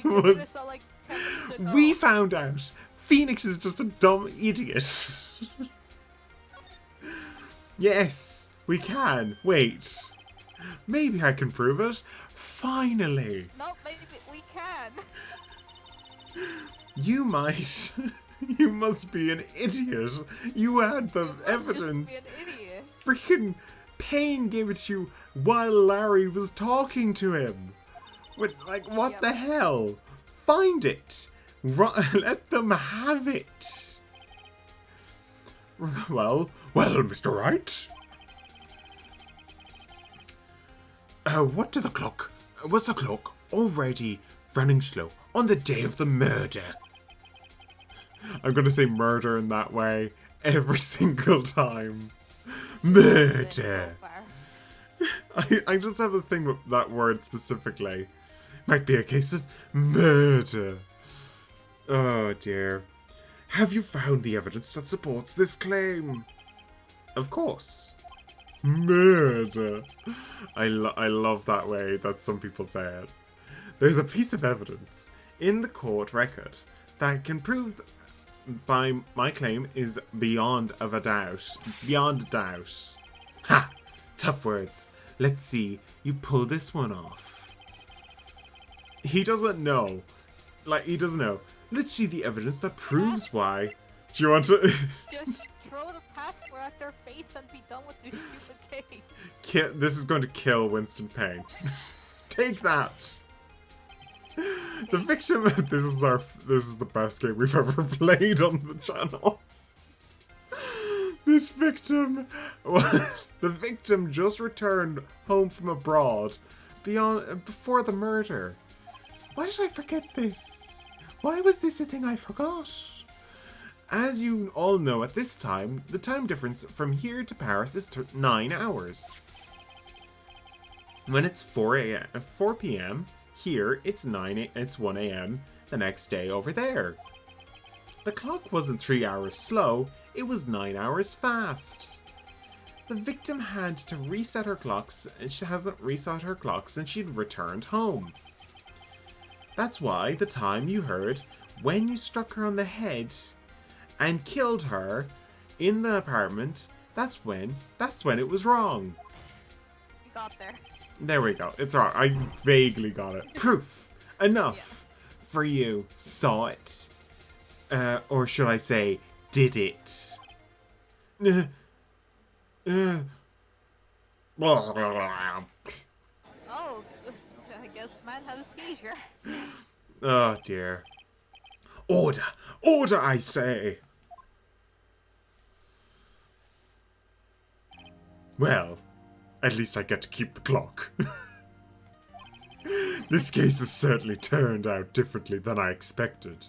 We did this all like 10 minutes ago. We found out Phoenix is just a dumb idiot. Yes, we can. Wait. Maybe I can prove it. Finally. No, maybe we can. You might. You must be an idiot. You had the evidence. Just be an idiot. Freaking Payne gave it to you while Larry was talking to him. What the hell? Find it. Let them have it. Well, Mr. Wright. Was the clock already running slow on the day of the murder? I'm gonna say murder in that way every single time. Murder. I just have a thing with that word specifically. Might be a case of murder. Oh dear. Have you found the evidence that supports this claim? Of course. Murder. I love that way that some people say it. There's a piece of evidence in the court record that can prove by my claim is beyond a doubt. Beyond a doubt. Ha! Tough words. Let's see. You pull this one off. He doesn't know. Like, he doesn't know. Let's see the evidence that proves why. Do you want to... Just throw the passport at their face and be done with this stupid case. This is going to kill Winston Payne. Take that. The victim. This is the best game we've ever played on the channel. This victim. The victim just returned home from abroad before the murder. Why did I forget this? Why was this a thing I forgot? As you all know, at this time, the time difference from here to Paris is 9 hours. When it's 4 p.m. here, it's 1 a.m. the next day over there. The clock wasn't 3 hours slow, it was 9 hours fast. The victim had to reset her clocks, and she hasn't reset her clock since she'd returned home. That's why the time you heard when you struck her on the head and killed her in the apartment, that's when it was wrong. You got there. There we go. It's alright. I vaguely got it. Proof. Enough. Yeah. For you. Saw it. Or should I say, did it. Oh, so I guess man had a seizure. Oh dear. Order! Order, I say! Well, at least I get to keep the clock. This case has certainly turned out differently than I expected.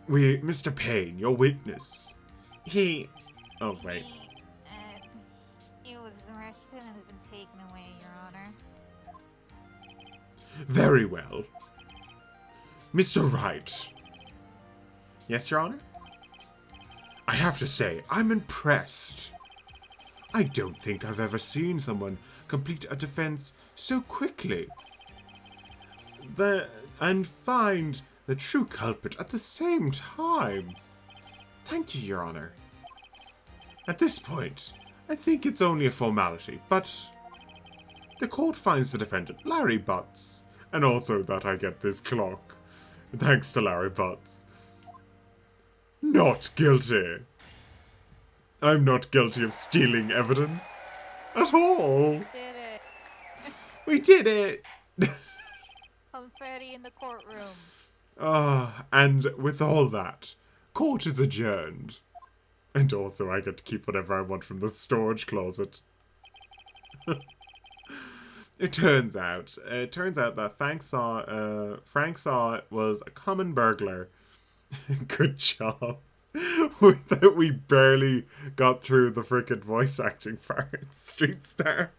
Mr. Payne, your witness. Oh, wait. He was arrested and has been taken away, Your Honor. Very well. Mr. Wright. Yes, Your Honor? I have to say, I'm impressed. I don't think I've ever seen someone complete a defense so quickly. And find the true culprit at the same time. Thank you, Your Honor. At this point, I think it's only a formality, but the court finds the defendant, Larry Butts, and also that I get this clock, thanks to Larry Butts, not guilty. I'm not guilty of stealing evidence at all. Did it. We did it. Confetti in the courtroom. And with all that, court is adjourned. And also I get to keep whatever I want from the storage closet. It turns out that Frank Saw was a common burglar. Good job. We barely got through the frickin' voice acting part. Street Star.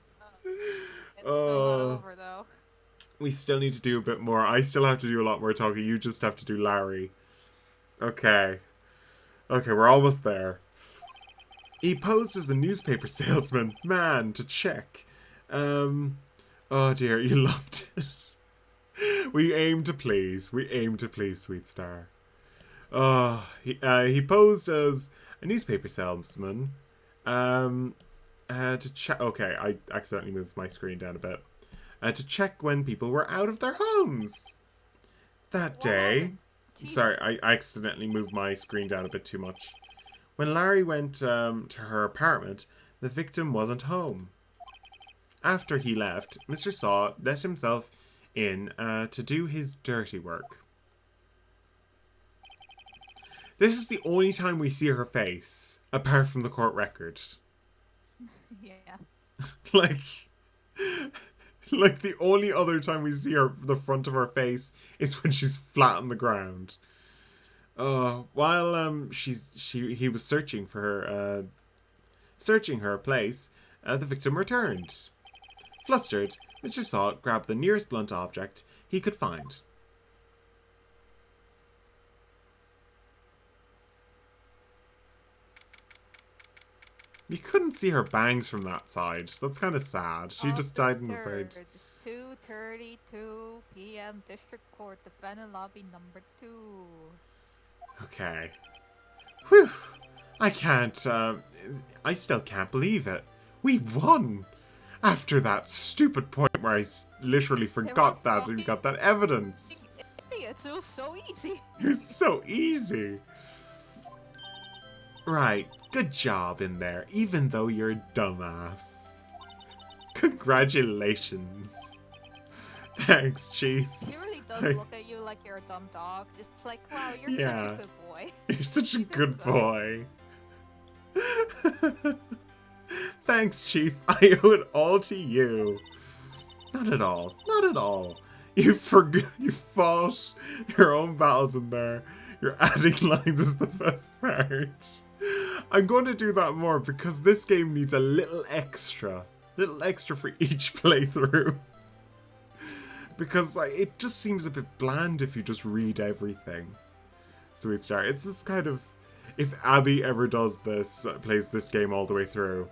It's still not over though. We still need to do a bit more. I still have to do a lot more talking. You just have to do Larry. Okay. Okay, we're almost there. He posed as a newspaper salesman. Man, to check. Oh dear, you loved it. We aim to please. We aim to please, Sweet Star. He posed as a newspaper salesman. To check. Okay, I accidentally moved my screen down a bit. To check when people were out of their homes. That day. Sorry, I accidentally moved my screen down a bit too much. When Larry went to her apartment, the victim wasn't home. After he left, Mr. Saw let himself in to do his dirty work. This is the only time we see her face, apart from the court record. Yeah. like the only other time we see her, the front of her face, is when she's flat on the ground. While he was searching for her place, the victim returned. Flustered, Mr. Saw grabbed the nearest blunt object he could find. You couldn't see her bangs from that side. That's kind of sad. She just died in the void. 2:32 p.m. District Court, defendant lobby number 2. Okay. Whew. I can't, I still can't believe it. We won! After that stupid point where I literally forgot that we got that evidence. Idiots, it was so easy. It was so easy. Right, good job in there, even though you're a dumbass. Congratulations. Thanks, Chief. He really does look at you like you're a dumb dog. It's like, wow, you're such a good boy. You're such a good boy. Thanks, Chief. I owe it all to you. Not at all. Not at all. You fought your own battles in there. Your adding lines is the best part. I'm going to do that more because this game needs a little extra. Little extra for each playthrough. Because like, it just seems a bit bland if you just read everything. Sweet Star. It's just kind of... If Abby ever does this, plays this game all the way through,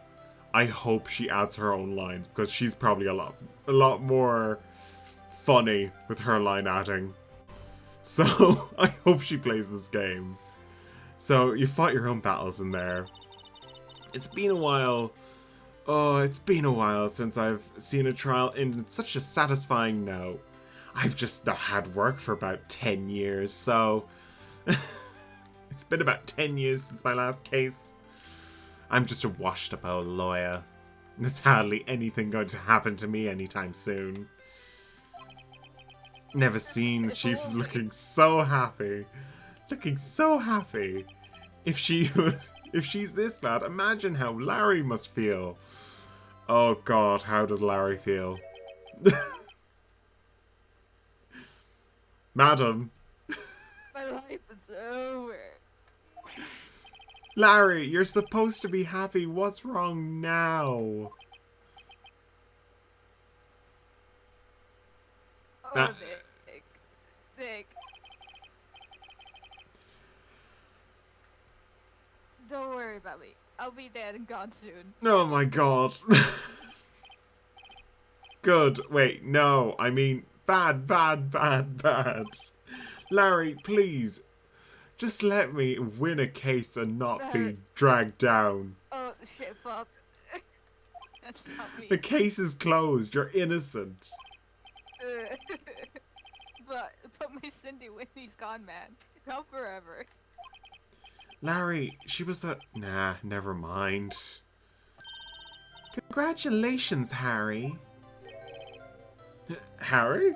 I hope she adds her own lines because she's probably a lot more funny with her line adding. So I hope she plays this game. So you fought your own battles in there. It's been a while. Oh, it's been a while since I've seen a trial end in such a satisfying note. I've just not had work for about 10 years, so... It's been about 10 years since my last case. I'm just a washed up old lawyer. There's hardly anything going to happen to me anytime soon. Never seen the Chief looking so happy. Looking so happy. If she's this bad, imagine how Larry must feel. Oh god, how does Larry feel? Madam. My life is over. Larry, you're supposed to be happy. What's wrong now? Oh, Nick. Don't worry about me. I'll be dead and gone soon. Oh my god. Good. Wait, no. I mean, bad. Larry, please. Just let me win a case and not be dragged down. Oh, shit, fuck. That's not me. The case is closed. You're innocent. But my Cindy Whitney's gone, man. Gone forever. Larry, she was a... Nah, never mind. Congratulations, Harry. Harry?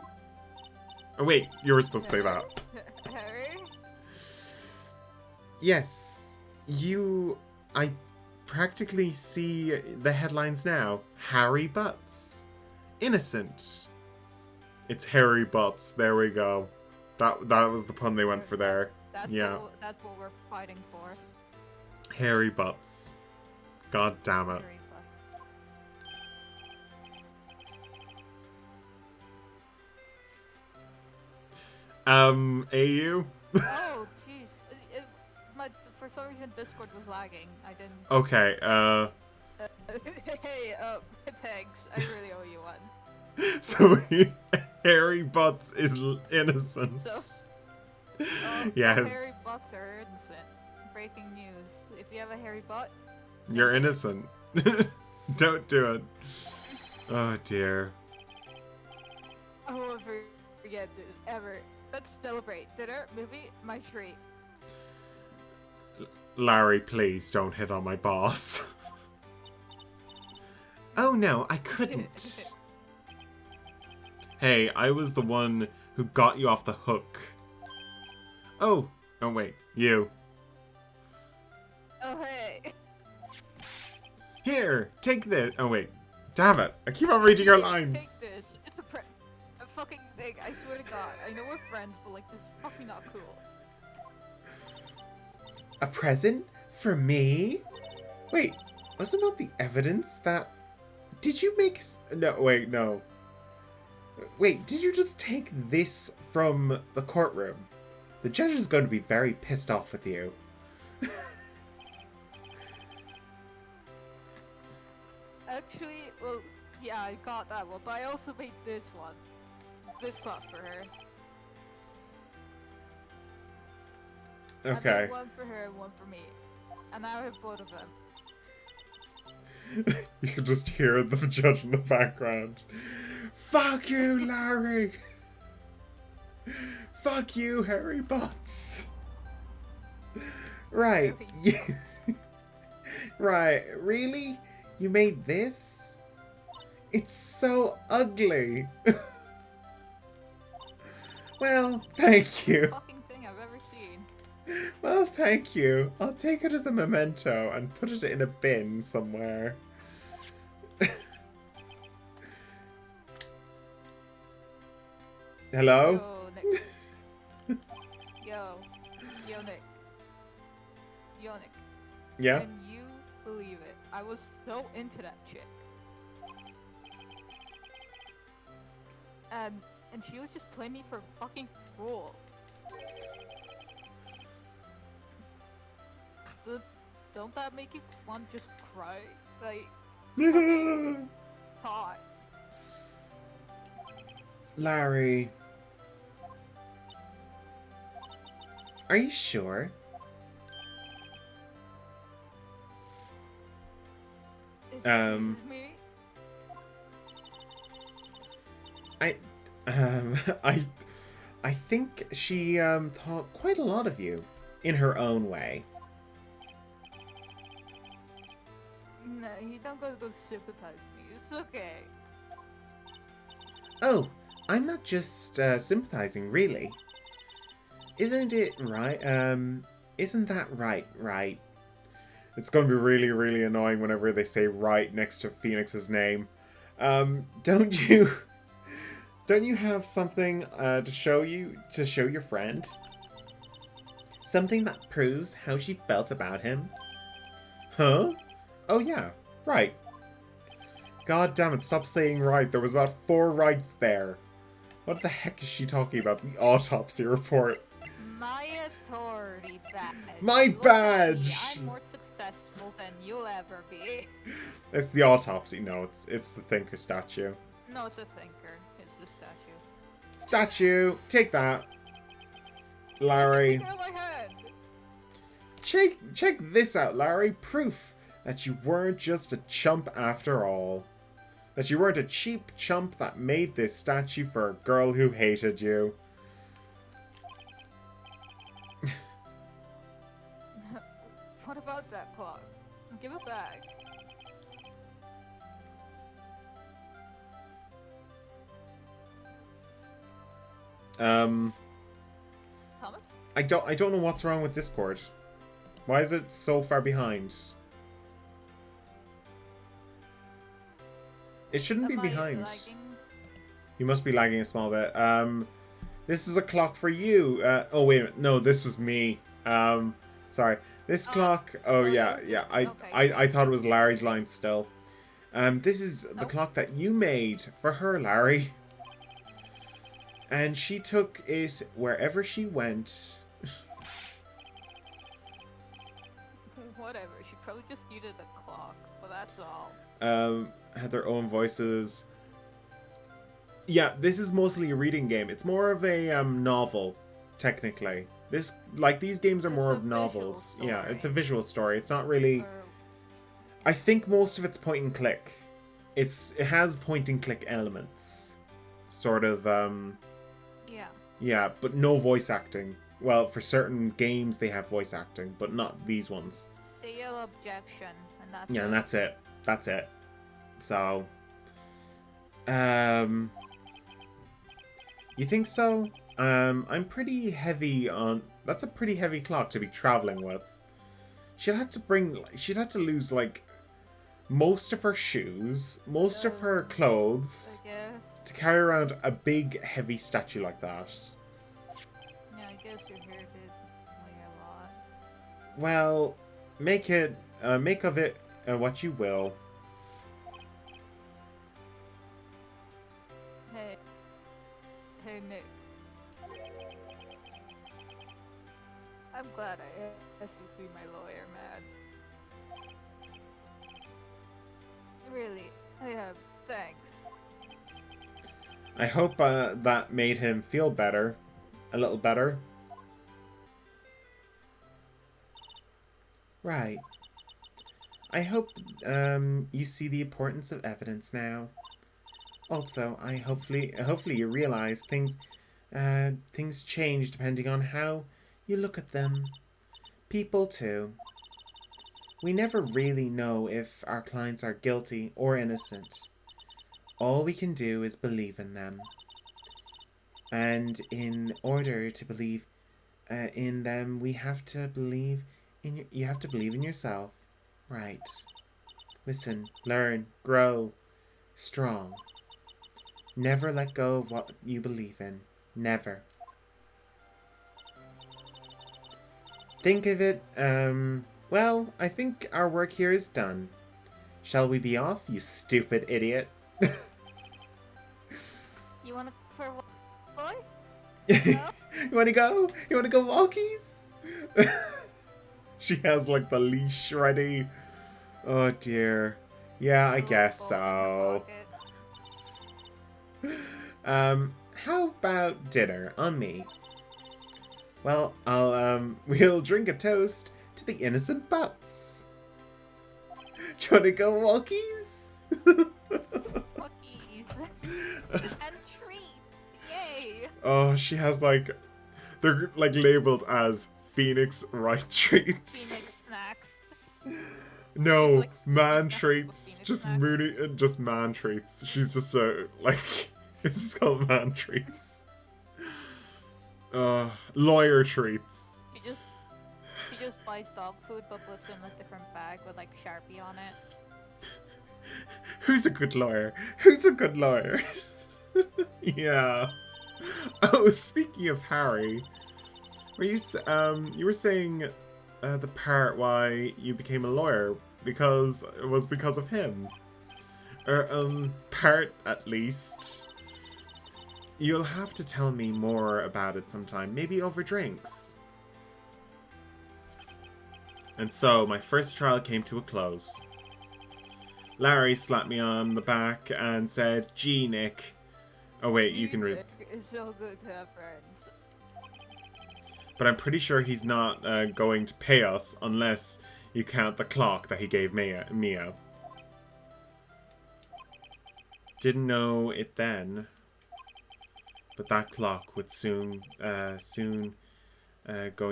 Oh, wait, you were supposed to say that. Harry? Yes, I practically see the headlines now. Harry Butts. Innocent. It's Harry Butts. There we go. That was the pun they went for there. That's what we're fighting for. Harry Butts. God damn it. Harry Butts. AU? Oh, jeez. For some reason Discord was lagging. I didn't... Okay, Hey, thanks. I really owe you one. So, Harry Butts is innocent. Yes. Hairy butts are innocent. Breaking news. If you have a hairy butt... You're innocent. Don't do it. Oh, dear. I won't forget this, ever. Let's celebrate. Dinner, movie, my treat. Larry, please don't hit on my boss. Oh no, I couldn't. Hey, I was the one who got you off the hook. Oh wait, you. Oh hey. Here, take this. Oh wait, damn it! I keep on reading your lines. Take this. It's a fucking thing. I swear to God. I know we're friends, but like this is fucking not cool. A present for me? Wait, wasn't that the evidence that? Did you make? No, wait, no. Wait, did you just take this from the courtroom? The judge is going to be very pissed off with you. Yeah, I got that one, but I also made this one. This clock for her. I Okay. made one for her and one for me. And now I have both of them. You can just hear the judge in the background. Fuck you, Larry! Fuck you, Harry Potts! Right. Harry Right. Really? You made this? It's so ugly. Well, thank you. Fucking thing I've ever seen. Well, thank you. I'll take it as a memento and put it in a bin somewhere. Hello? Yo, Nick. Yo. Yo, Nick. Yo, Nick. Yeah? Can you believe it? I was so into that chick. And she was just playing me for a fucking fool. Don't that make you want to just cry? Like, thought. Larry. Are you sure? Excuse me? I I think she thought quite a lot of you in her own way. No, you don't gotta go sympathize with me. It's okay. Oh, I'm not just sympathizing, really. Isn't it right? Isn't that right? Right. It's gonna be really, really annoying whenever they say "right" next to Phoenix's name. Don't you? Don't you have something to show your friend? Something that proves how she felt about him? Huh? Oh yeah, right. God damn it, stop saying right. There was about 4 rights there. What the heck is she talking about? The autopsy report. My authority badge. My Look at me, badge! I'm more successful than you'll ever be. It's the autopsy. No, it's the thinker statue. No, it's a thinker. It's the statue. Statue! Take that. Larry. Take it out of my hand. Check this out, Larry. Proof that you weren't just a chump after all. That you weren't a cheap chump that made this statue for a girl who hated you. What about that clock? Give it back. Um, Thomas? I don't know what's wrong with Discord. Why is it so far behind? It shouldn't be Am I behind. lagging? You must be lagging a small bit. This is a clock for you. Oh wait a minute. No, this was me. Sorry. This clock. Oh yeah, yeah. I thought it was Larry's line still. This is the clock that you made for her, Larry. And she took it wherever she went. Whatever, she probably just needed a clock, but that's all. Had their own voices. Yeah, this is mostly a reading game. It's more of a novel, technically. These games are It's more a of visual novels. Yeah, story. it's a visual story. It's not really. Or, I think most of it's point and click. It has point and click elements, sort of. yeah. Yeah, but no voice acting. Well, for certain games they have voice acting, but not these ones. The yellow objection, and that's Yeah, it. and that's it. That's it. So, you think so? I'm pretty heavy on. That's a pretty heavy clock to be traveling with. She'd had to lose like most of her shoes, most of her clothes, I guess. to carry around a big, heavy statue like that. Yeah, I guess your hair did weigh a lot. Well, make of it what you will. Hey Nick. I'm glad I asked you to be my lawyer, man. Really, I have Thanks. I hope that made him feel better. A little better. Right. I hope you see the importance of evidence now. Also, hopefully you realize things change depending on how you look at them. People too. We never really know if our clients are guilty or innocent. All we can do is believe in them. And in order to believe in them, we have to believe you have to believe in yourself. Right. Listen, learn, grow, strong. Never let go of what you believe in. Never. Think of it, well, I think our work here is done. Shall we be off, you stupid idiot? You wanna for what, boy? You wanna go? You wanna go walkies? She has like the leash ready. Oh dear. Yeah, I guess so. How about dinner on me? Well, we'll drink a toast to the innocent butts. Do you wanna go walkies? Cookies and treats. Yay! Oh, she has like, they're like labeled as Phoenix Wright treats. Phoenix snacks. No, Like man snacks, treats. Phoenix Just snacks. moody, just man treats. She's just like, it's just called man treats. Lawyer treats. She just buys dog food but puts it in a different bag with like Sharpie on it. Who's a good lawyer? Who's a good lawyer? Yeah. Oh, speaking of Harry, were you were saying the part why you became a lawyer because it was because of him, or part at least. You'll have to tell me more about it sometime, maybe over drinks. And so my first trial came to a close. Larry slapped me on the back and said, "Gee, Nick." Oh wait, you can read. It's so good to have friends. But I'm pretty sure he's not going to pay us unless you count the clock that he gave Mia. Didn't know it then, but that clock would soon going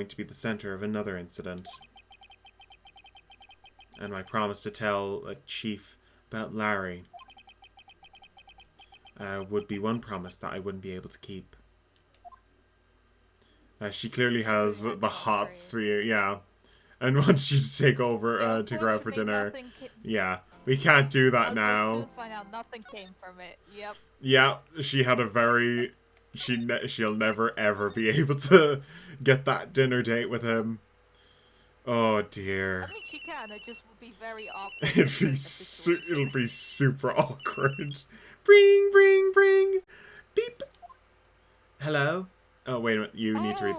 to be the center of another incident. And my promise to tell Chief about Larry would be one promise that I wouldn't be able to keep. She clearly has the hots for you, yeah. And wants you to take over, take her out for dinner. Yeah, we can't do that now. Soon find out nothing came from it. Yep. Yeah, she had a very... she'll never ever be able to get that dinner date with him. Oh dear. I mean, she can. It just would be very awkward. It'll be super awkward. Bring. Beep. Hello? Oh, wait a minute. You need to read this.